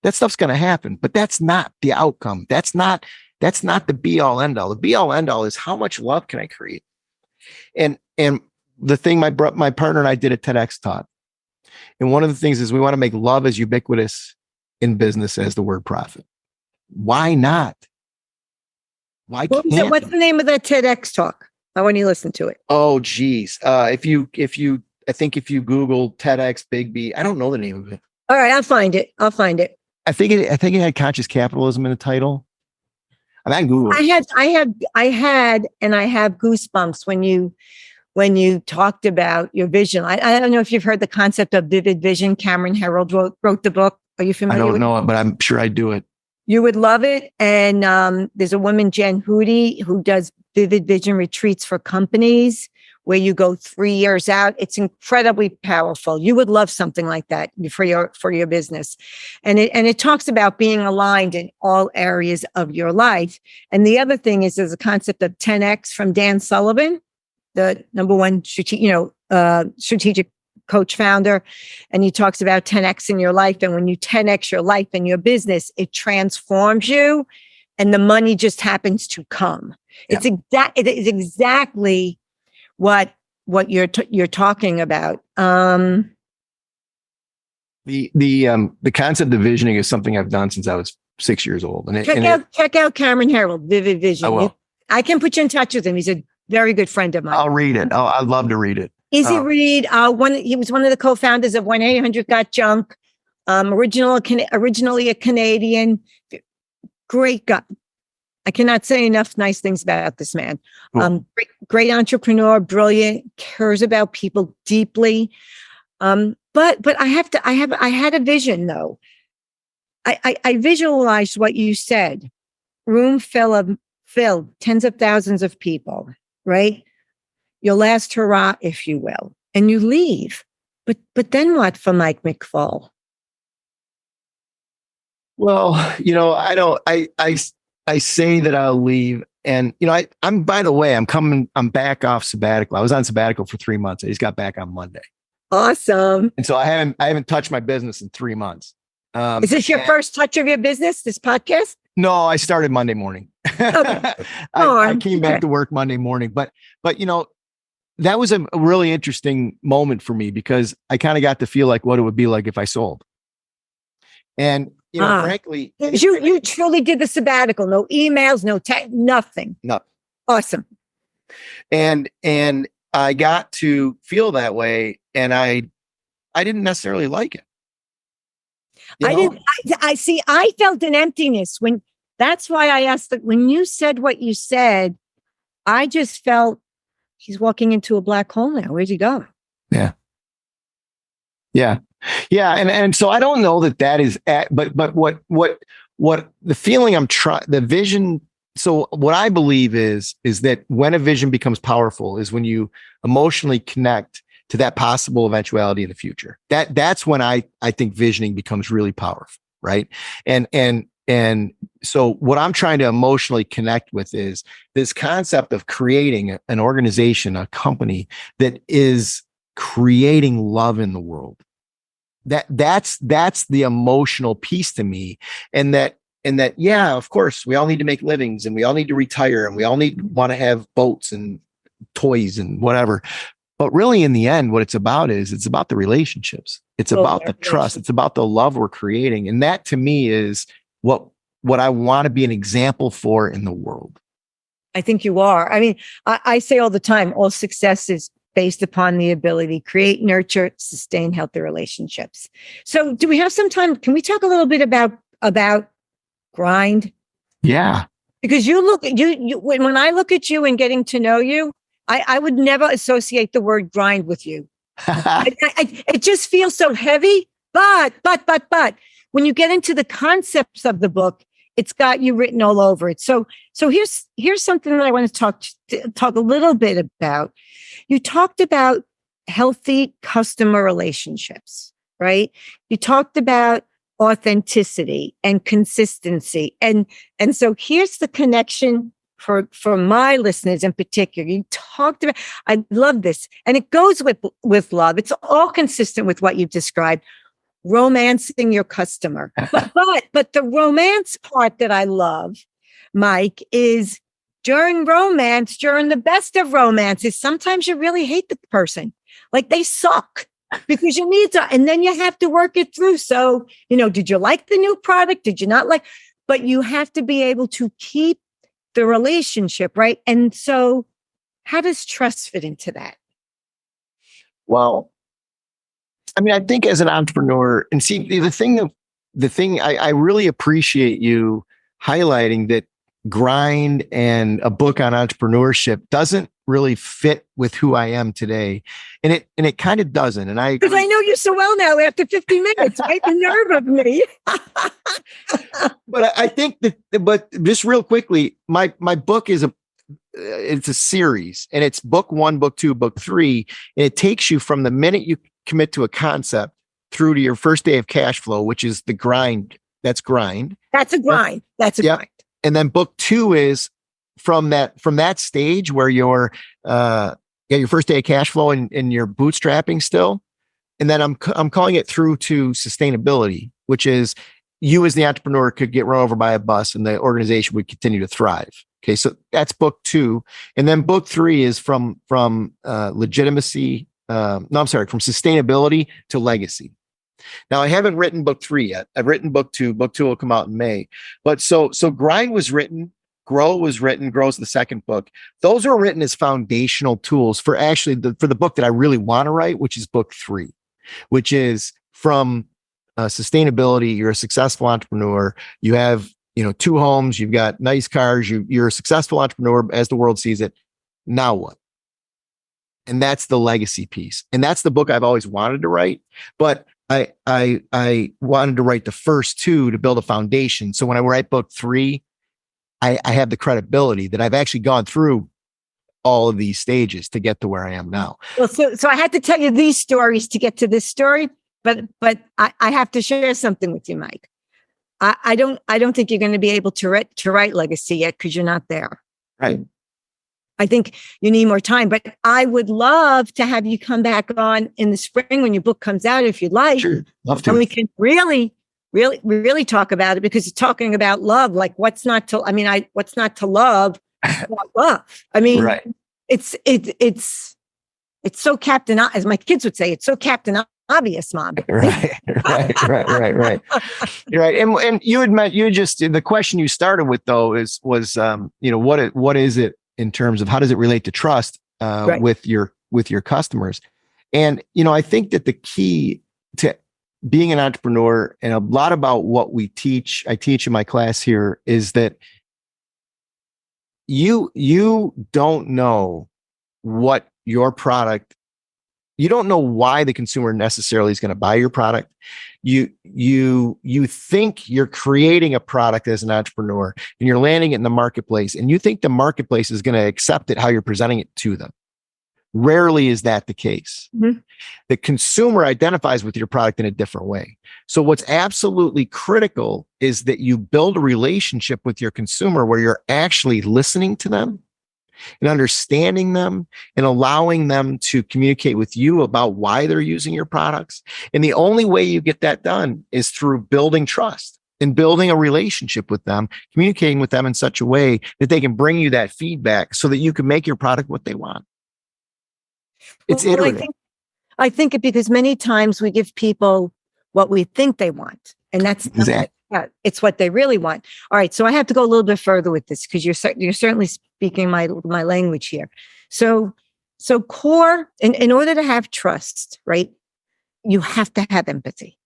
That stuff's going to happen, but that's not the outcome. That's not the be all end all. The be all end all is how much love can I create? And the thing my partner and I did at TEDx taught. And one of the things is we want to make love as ubiquitous in business as the word profit. Why not? Why can't? What's the name of that TEDx talk? I want you to listen to it. Oh, geez. I think if you Google TEDx Big B, I don't know the name of it. All right, I'll find it. I think it had conscious capitalism in the title. I mean, Google. I had, and I have goosebumps when you talked about your vision. I don't know if you've heard the concept of vivid vision. Cameron Herold wrote the book. Are you familiar? I don't know it, but I'm sure I do it. You would love it. And there's a woman, Jen Hootie, who does vivid vision retreats for companies where you go 3 years out. It's incredibly powerful. You would love something like that for your business. And it talks about being aligned in all areas of your life. And the other thing is there's a concept of 10X from Dan Sullivan, the number one strategic coach founder. And he talks about 10X in your life. And when you 10X your life and your business, it transforms you and the money just happens to come. Yeah. It is exactly what you're talking about. The concept of visioning is something I've done since I was 6 years old. And check out Cameron Herold, Vivid Vision. I will. I can put you in touch with him. He's a very good friend of mine. I'll read it. I'd love to read it. Easy read. He was one of the co-founders of 1-800-GOT-JUNK. Originally a Canadian. Great guy. I cannot say enough nice things about this man. Cool. Great entrepreneur, brilliant, cares about people deeply. But I had a vision though. I visualized what you said. Room filled, tens of thousands of people, right? Your last hurrah, if you will, and you leave. But then what for Mike McFall? Well, I say that I'll leave. And, I'm, by the way, I'm back off sabbatical. I was on sabbatical for 3 months. I just got back on Monday. Awesome. And so I haven't touched my business in 3 months. Is this your first touch of your business, this podcast? No, I started Monday morning. Okay. I came back to work Monday morning, but that was a really interesting moment for me because I kind of got to feel like what it would be like if I sold. And, frankly, you truly did the sabbatical, no emails, no nothing. No. Awesome. And I got to feel that way. And I didn't necessarily like it. I felt an emptiness that's why I asked that when you said what you said, I just felt he's walking into a black hole now. Where'd he go? Yeah. Yeah. Yeah. And so I don't know that is but what the feeling the vision. So what I believe is that when a vision becomes powerful is when you emotionally connect to that possible eventuality in the future. That's when I think visioning becomes really powerful. Right. And so what I'm trying to emotionally connect with is this concept of creating an organization, a company that is creating love in the world. That's the emotional piece to me. And that, yeah, of course, we all need to make livings and we all need to retire and we all want to have boats and toys and whatever. But really, in the end, what it's about the relationships. It's about the trust. It's about the love we're creating. And that to me is what I want to be an example for in the world. I think you are. I mean, I say all the time, all success is based upon the ability to create, nurture, sustain healthy relationships. So do we have some time? Can we talk a little bit about grind? Yeah. Because when I look at you and getting to know you, I would never associate the word grind with you. It just feels so heavy. But when you get into the concepts of the book, it's got you written all over it. So here's something that I want to talk a little bit about. You talked about healthy customer relationships, right? You talked about authenticity and consistency. And so here's the connection for my listeners in particular. You talked about, I love this. And it goes with love. It's all consistent with what you've described, romancing your customer. But the romance part that I love, Mike, is during the best of romances, sometimes you really hate the person. Like they suck because you need to, and then you have to work it through. So, did you like the new product? Did you not like? But you have to be able to keep the relationship, right? And so how does trust fit into that? Well, I mean, I think as an entrepreneur, and see, the thing I really appreciate you highlighting that grind and a book on entrepreneurship doesn't really fit with who I am today. And it kind of doesn't. And because I know you so well now after 50 minutes, right? The nerve of me. But I think but just real quickly, my book is it's a series, and it's book 1, book 2, book 3. And it takes you from the minute you commit to a concept through to your first day of cash flow, which is the grind. That's grind. That's a grind. That's a grind. And then book 2 is from that stage where you're your first day of cash flow and you're bootstrapping still. And then I'm calling it through to sustainability, which is you as the entrepreneur could get run over by a bus and the organization would continue to thrive. Okay. So that's book 2. And then book 3 is from legitimacy. From sustainability to legacy. Now I haven't written book 3 yet. I've written book 2. Book 2 will come out in May. But so grind was written, grow was written, grow's the second book. Those are written as foundational tools for for the book that I really want to write, which is book 3, which is from sustainability. You're a successful entrepreneur. You have, 2 homes, you've got nice cars, you're a successful entrepreneur as the world sees it. Now what? And that's the legacy piece. And that's the book I've always wanted to write. But I wanted to write the first 2 to build a foundation. So when I write book 3, I have the credibility that I've actually gone through all of these stages to get to where I am now. Well, so I had to tell you these stories to get to this story, but I have to share something with you, Mike. I don't think you're going to be able to write legacy yet because you're not there. Right. I think you need more time, but I would love to have you come back on in the spring when your book comes out, if you'd like. Sure, love to. And we can really, really, really talk about it because it's talking about love. Like what's not to love? Not love. I mean, right. It's so Captain, as my kids would say, it's so Captain Obvious, Mom. Right. You're right. And the question you started with though was what is it in terms of how does it relate to trust right. with your customers? And I think that the key to being an entrepreneur, and a lot about what I teach in my class here, is that you don't know what your product, you don't know why the consumer necessarily is going to buy your product. You think you're creating a product as an entrepreneur and you're landing it in the marketplace, and you think the marketplace is going to accept it how you're presenting it to them. Rarely is that the case. Mm-hmm. The consumer identifies with your product in a different way. So what's absolutely critical is that you build a relationship with your consumer where you're actually listening to them and understanding them and allowing them to communicate with you about why they're using your products. And the only way you get that done is through building trust and building a relationship with them, communicating with them in such a way that they can bring you that feedback so that you can make your product what they want. It's iterative. I think it because many times we give people what we think they want, and that's exactly. It's what they really want. All right, so I have to go a little bit further with this because you're certainly speaking my language here. So core, in order to have trust, right? You have to have empathy,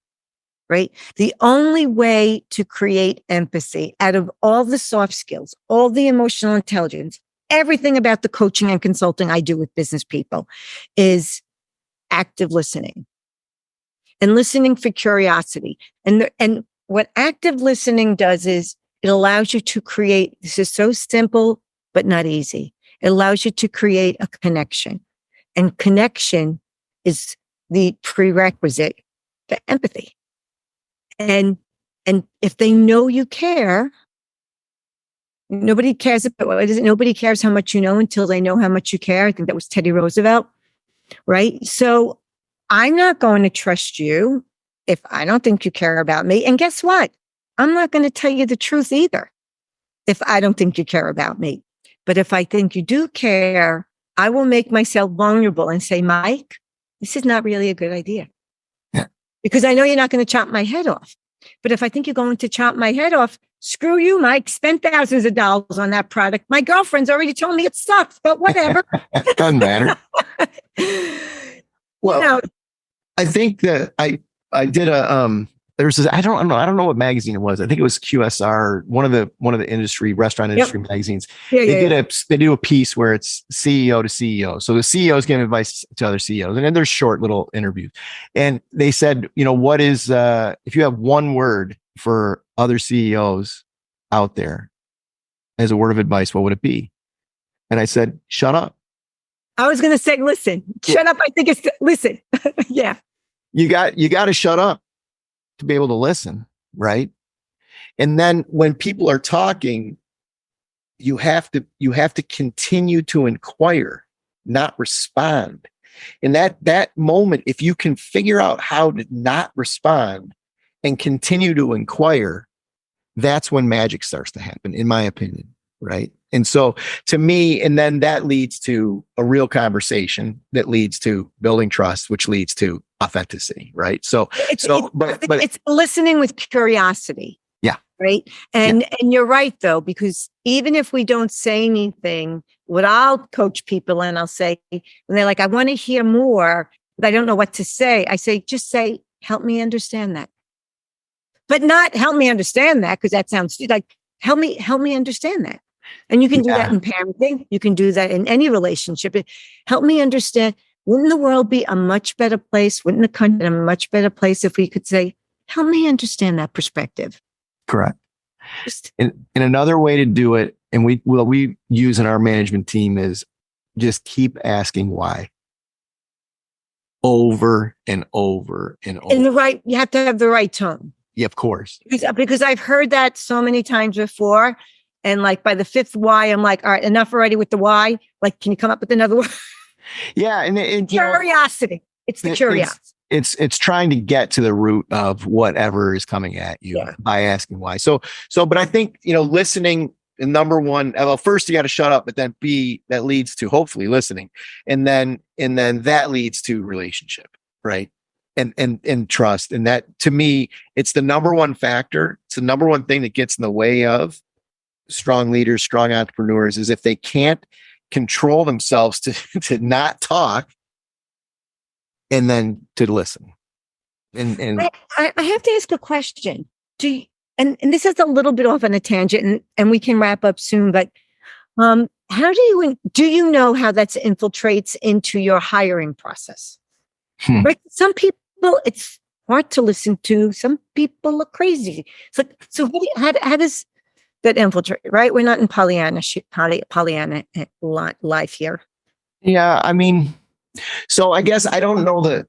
right? The only way to create empathy out of all the soft skills, all the emotional intelligence, everything about the coaching and consulting I do with business people is active listening and listening for curiosity. And what active listening does is it allows you to create, this is so simple, but not easy. It allows you to create a connection, and connection is the prerequisite for empathy. And if they know you care, nobody cares how much you know until they know how much you care. I think that was Teddy Roosevelt, right? So I'm not going to trust you if I don't think you care about me. And guess what? I'm not going to tell you the truth either if I don't think you care about me. But if I think you do care, I will make myself vulnerable and say, Mike, this is not really a good idea. Yeah. Because I know you're not going to chop my head off. But if I think you're going to chop my head off, screw you, Mike. Spend thousands of dollars on that product. My girlfriend's already told me it sucks, but whatever. Doesn't matter. Well, I think that I did there's this, I don't know what magazine it was. I think it was QSR, one of the industry restaurant industry magazines. They do a piece where it's CEO to CEO. So the CEO is giving advice to other CEOs, and then there's short little interviews. And they said, what is if you have one word for other CEOs out there as a word of advice, what would it be? And I said, shut up. I was going to say, listen. Shut up. I think it's listen. Yeah. You got to shut up to be able to listen, right? And then when people are talking, you have to continue to inquire, not respond. And that moment, if you can figure out how to not respond and continue to inquire, that's when magic starts to happen, in my opinion, right? And so to me, and then that leads to a real conversation that leads to building trust, which leads to authenticity, right? But it's listening with curiosity. Yeah. Right. And you're right, though, because even if we don't say anything, what I'll coach people and I'll say, when they're like, I want to hear more, but I don't know what to say. I say, just say, help me understand that. But not help me understand that, because that sounds like help me understand that. And you can do that in parenting. You can do that in any relationship. Help me understand. Wouldn't the world be a much better place? Wouldn't the country be a much better place if we could say, help me understand that perspective? Correct. And another way to do it, and we use in our management team, is just keep asking why. Over and over and over. You have to have the right tone. Yeah, of course. Because I've heard that so many times before. And like by the fifth why, I'm like, all right, enough already with the why. Like, can you come up with another one? Yeah. And curiosity. It's the curiosity. It's trying to get to the root of whatever is coming at you by asking why. So, but I think, listening, number one, well, first you got to shut up, but then B, that leads to hopefully listening. And then that leads to relationship, right? And trust. And that, to me, it's the number one factor. It's the number one thing that gets in the way of strong leaders, strong entrepreneurs, is if they can't control themselves to not talk and then to listen. And I have to ask a question. And this is a little bit off on a tangent, and we can wrap up soon, but do you know how that infiltrates into your hiring process? Right? Some people, it's hard to listen to. Some people are crazy. It's like, so how does that infiltrate? Right? We're not in Pollyanna life here. Yeah, I mean, so I guess I don't know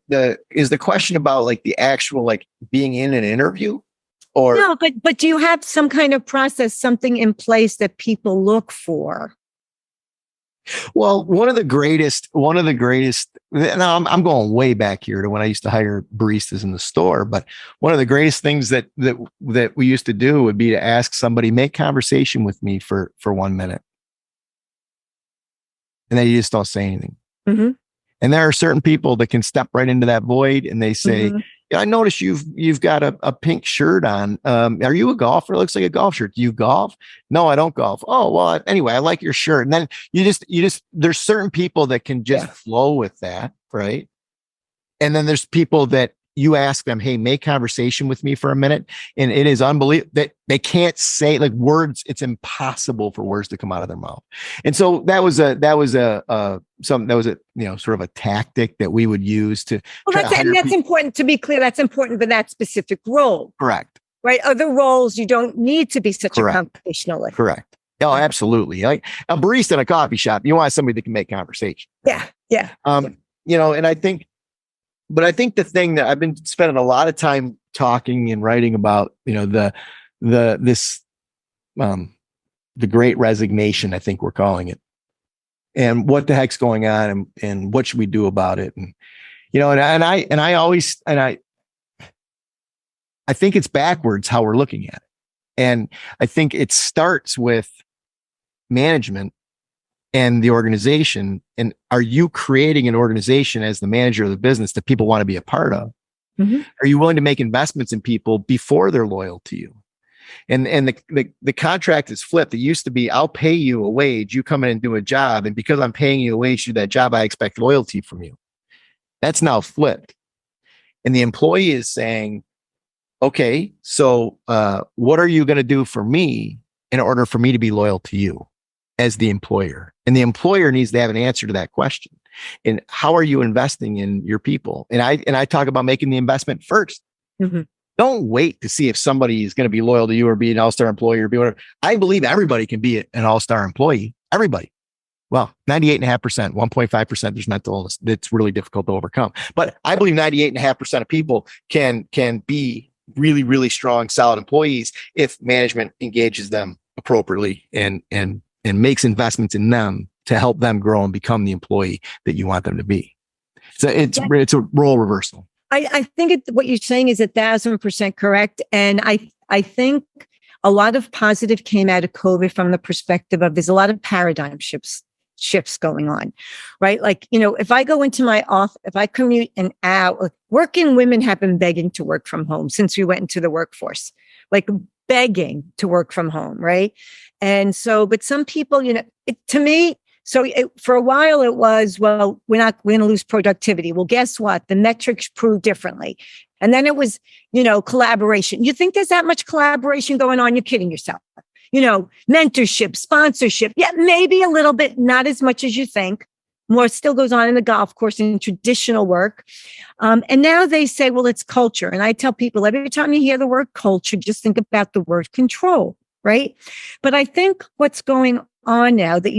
is the question about like the actual like being in an interview, or no, but do you have some kind of process, something in place that people look for? well, one of the greatest, now I'm going way back here to when I used to hire baristas in the store, but one of the greatest things that we used to do would be to ask somebody, make conversation with me for 1 minute. And then you just don't say anything. Mm-hmm. And there are certain people that can step right into that void and they say, yeah, I noticed you've got a pink shirt on. Are you a golfer? It looks like a golf shirt. Do you golf? No, I don't golf. Oh, well, anyway, I like your shirt. And then you just, there's certain people that can just flow with that. Right. And then there's people that you ask them, hey, make conversation with me for a minute. And it is unbelievable that they can't say like words. It's impossible for words to come out of their mouth. And so that was a sort of a tactic that we would use to. Well, that's important to be clear. That's important for that specific role. Correct. Right. Other roles, you don't need to be such a conversationalist. Correct. Oh, absolutely. Like a barista in a coffee shop, you want somebody that can make conversation. Yeah. Yeah. And I think the thing that I've been spending a lot of time talking and writing about, the great resignation, I think we're calling it, and what the heck's going on and what should we do about it? And, I think it's backwards how we're looking at it. And I think it starts with management and the organization. And are you creating an organization as the manager of the business that people want to be a part of? Mm-hmm. Are you willing to make investments in people before they're loyal to you? And the contract is flipped. It used to be, I'll pay you a wage, you come in and do a job. And because I'm paying you a wage to do that job, I expect loyalty from you. That's now flipped. And the employee is saying, okay, so what are you going to do for me in order for me to be loyal to you as the employer? And the employer needs to have an answer to that question. And how are you investing in your people? And I talk about making the investment first. Mm-hmm. Don't wait to see if somebody is going to be loyal to you or be an all-star employee or be whatever. I believe everybody can be an all-star employee. Everybody. Well, 98.5%, 1.5%, there's mental illness. That's really difficult to overcome. But I believe 98.5% of people can be really, really strong, solid employees if management engages them appropriately and makes investments in them to help them grow and become the employee that you want them to be. So it's a role reversal. I think what you're saying is 1,000% correct. And I think a lot of positive came out of COVID from the perspective of there's a lot of paradigm shifts going on, right? Like, if I go into my office, if I commute an hour, working women have been begging to work from home since we went into the workforce, like begging to work from home, right? And so, but some people, to me, for a while it was, well, we're going to lose productivity. Well, guess what? The metrics prove differently. And then it was, collaboration. You think there's that much collaboration going on? You're kidding yourself. Mentorship, sponsorship. Yeah, maybe a little bit, not as much as you think. More still goes on in the golf course and in traditional work. And now they say, well, it's culture. And I tell people every time you hear the word culture, just think about the word control, right? But I think what's going on now that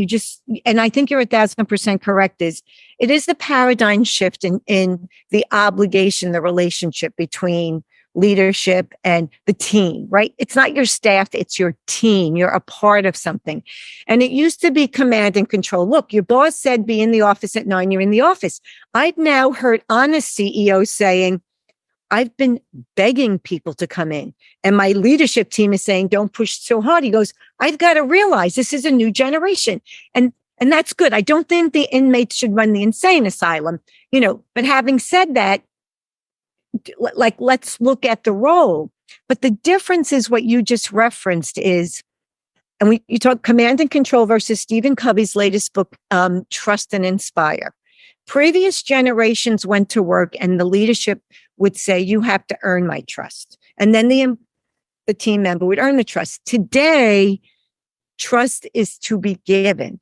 and I think you're 1,000% correct, it is the paradigm shift in the obligation, the relationship between leadership and the team, right? It's not your staff, it's your team. You're a part of something. And it used to be command and control. Look, your boss said be in the office at 9, you're in the office. I've now heard honest CEOs saying, I've been begging people to come in. And my leadership team is saying, don't push so hard. He goes, I've got to realize this is a new generation. And that's good. I don't think the inmates should run the insane asylum, but having said that, like, let's look at the role. But the difference is what you just referenced is, and you talk command and control versus Stephen Covey's latest book, Trust and Inspire. Previous generations went to work and the leadership would say, you have to earn my trust. And then the team member would earn the trust. Today, trust is to be given.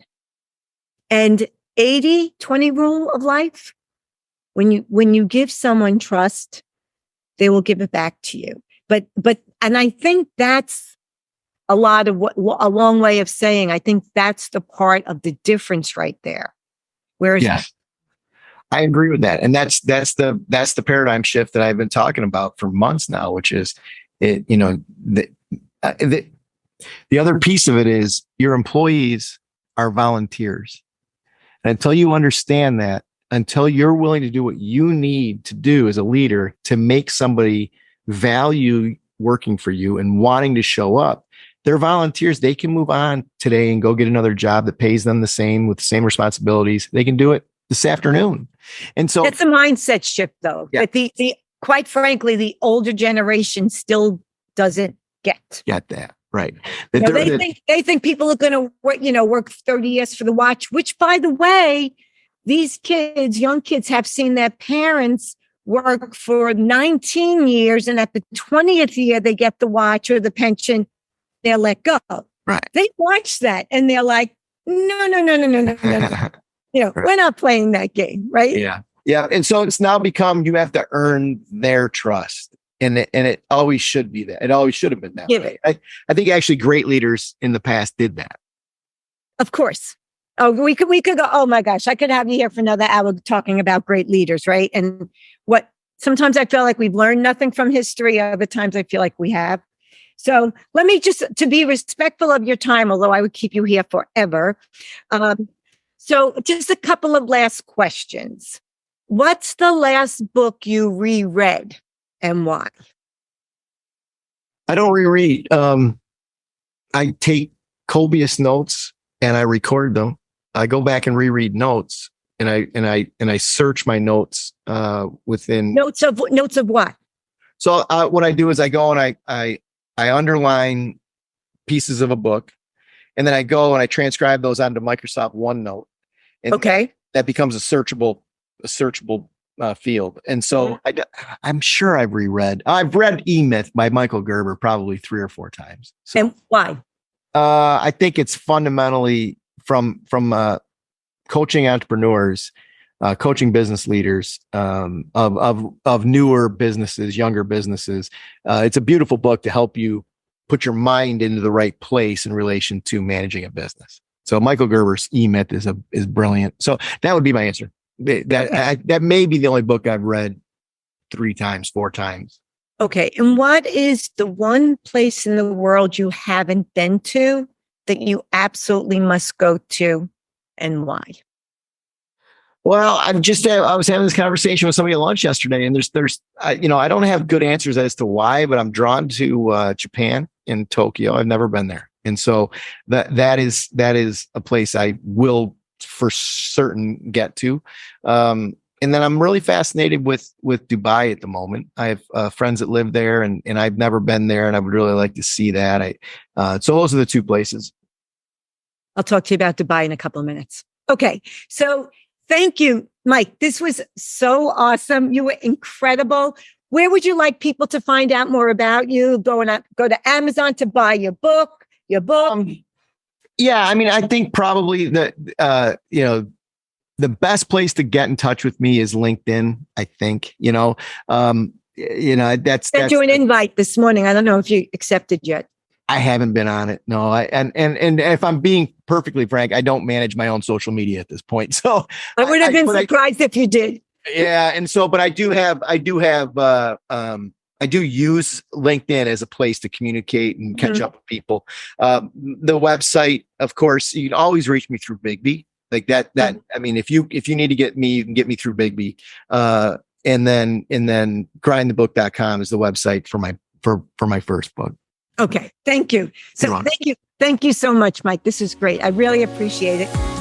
And 80-20 rule of life, when you give someone trust, they will give it back to you. And I think that's a lot of a long way of saying, I think that's the part of the difference right there. Whereas yes, I agree with that. And that's the paradigm shift that I've been talking about for months now, which is it, the other piece of it is your employees are volunteers. And until you understand that, until you're willing to do what you need to do as a leader to make somebody value working for you and wanting to show up, they're volunteers. They can move on today and go get another job that pays them the same with the same responsibilities. They can do it this afternoon. And so that's a mindset shift though. Yeah. But the quite frankly, the older generation still doesn't get that. Right. They think people are going to work 30 years for the watch, which by the way, these young kids have seen their parents work for 19 years. And at the 20th year, they get the watch or the pension, they're let go. Right. They watch that and they're like, no. We're not playing that game. Right. Yeah. Yeah. And so it's now become, you have to earn their trust. And it always should be that. It always should have been that way. I think actually great leaders in the past did that. Of course. Oh, we could go, oh my gosh, I could have you here for another hour talking about great leaders, right? And sometimes I feel like we've learned nothing from history. Other times I feel like we have. So let me to be respectful of your time, although I would keep you here forever. So just a couple of last questions. What's the last book you reread? And why? I don't reread. I take copious notes and I record them. I go back and reread notes, and I search my notes within notes of what. So what I do is I go and I underline pieces of a book, and then I go and I transcribe those onto Microsoft OneNote. And okay, that becomes a searchable field. And so I'm sure I've read E-Myth by Michael Gerber probably 3 or 4 times. So, and why? I think it's fundamentally from coaching entrepreneurs, coaching business leaders of newer businesses, younger businesses. It's a beautiful book to help you put your mind into the right place in relation to managing a business. So Michael Gerber's E-Myth is brilliant. So that would be my answer. That may be the only book I've read 3 times, 4 times. Okay. And what is the one place in the world you haven't been to that you absolutely must go to, and why? Well, I was having this conversation with somebody at lunch yesterday, and I don't have good answers as to why, but I'm drawn to Japan and Tokyo. I've never been there. And so that is a place I will for certain get to. And then I'm really fascinated with Dubai at the moment. I have friends that live there, and I've never been there, and I would really like to see that. So those are the 2 places. I'll talk to you about Dubai in a couple of minutes. Okay. So thank you, Mike. This was so awesome. You were incredible. Where would you like people to find out more about you? Go to Amazon to buy your book. Yeah. I mean, I think probably the best place to get in touch with me is LinkedIn. I think, that's sent you an invite this morning. I don't know if you accepted yet. I haven't been on it. No, and if I'm being perfectly frank, I don't manage my own social media at this point. So I would have been surprised if you did. Yeah. And so, but I do use LinkedIn as a place to communicate and catch up with people. The website, of course, you can always reach me through Bigby. Like that, I mean, if you need to get me, you can get me through Bigby. And then grindthebook.com is the website for my first book. Okay. Thank you. So thank you so much, Mike. This is great. I really appreciate it.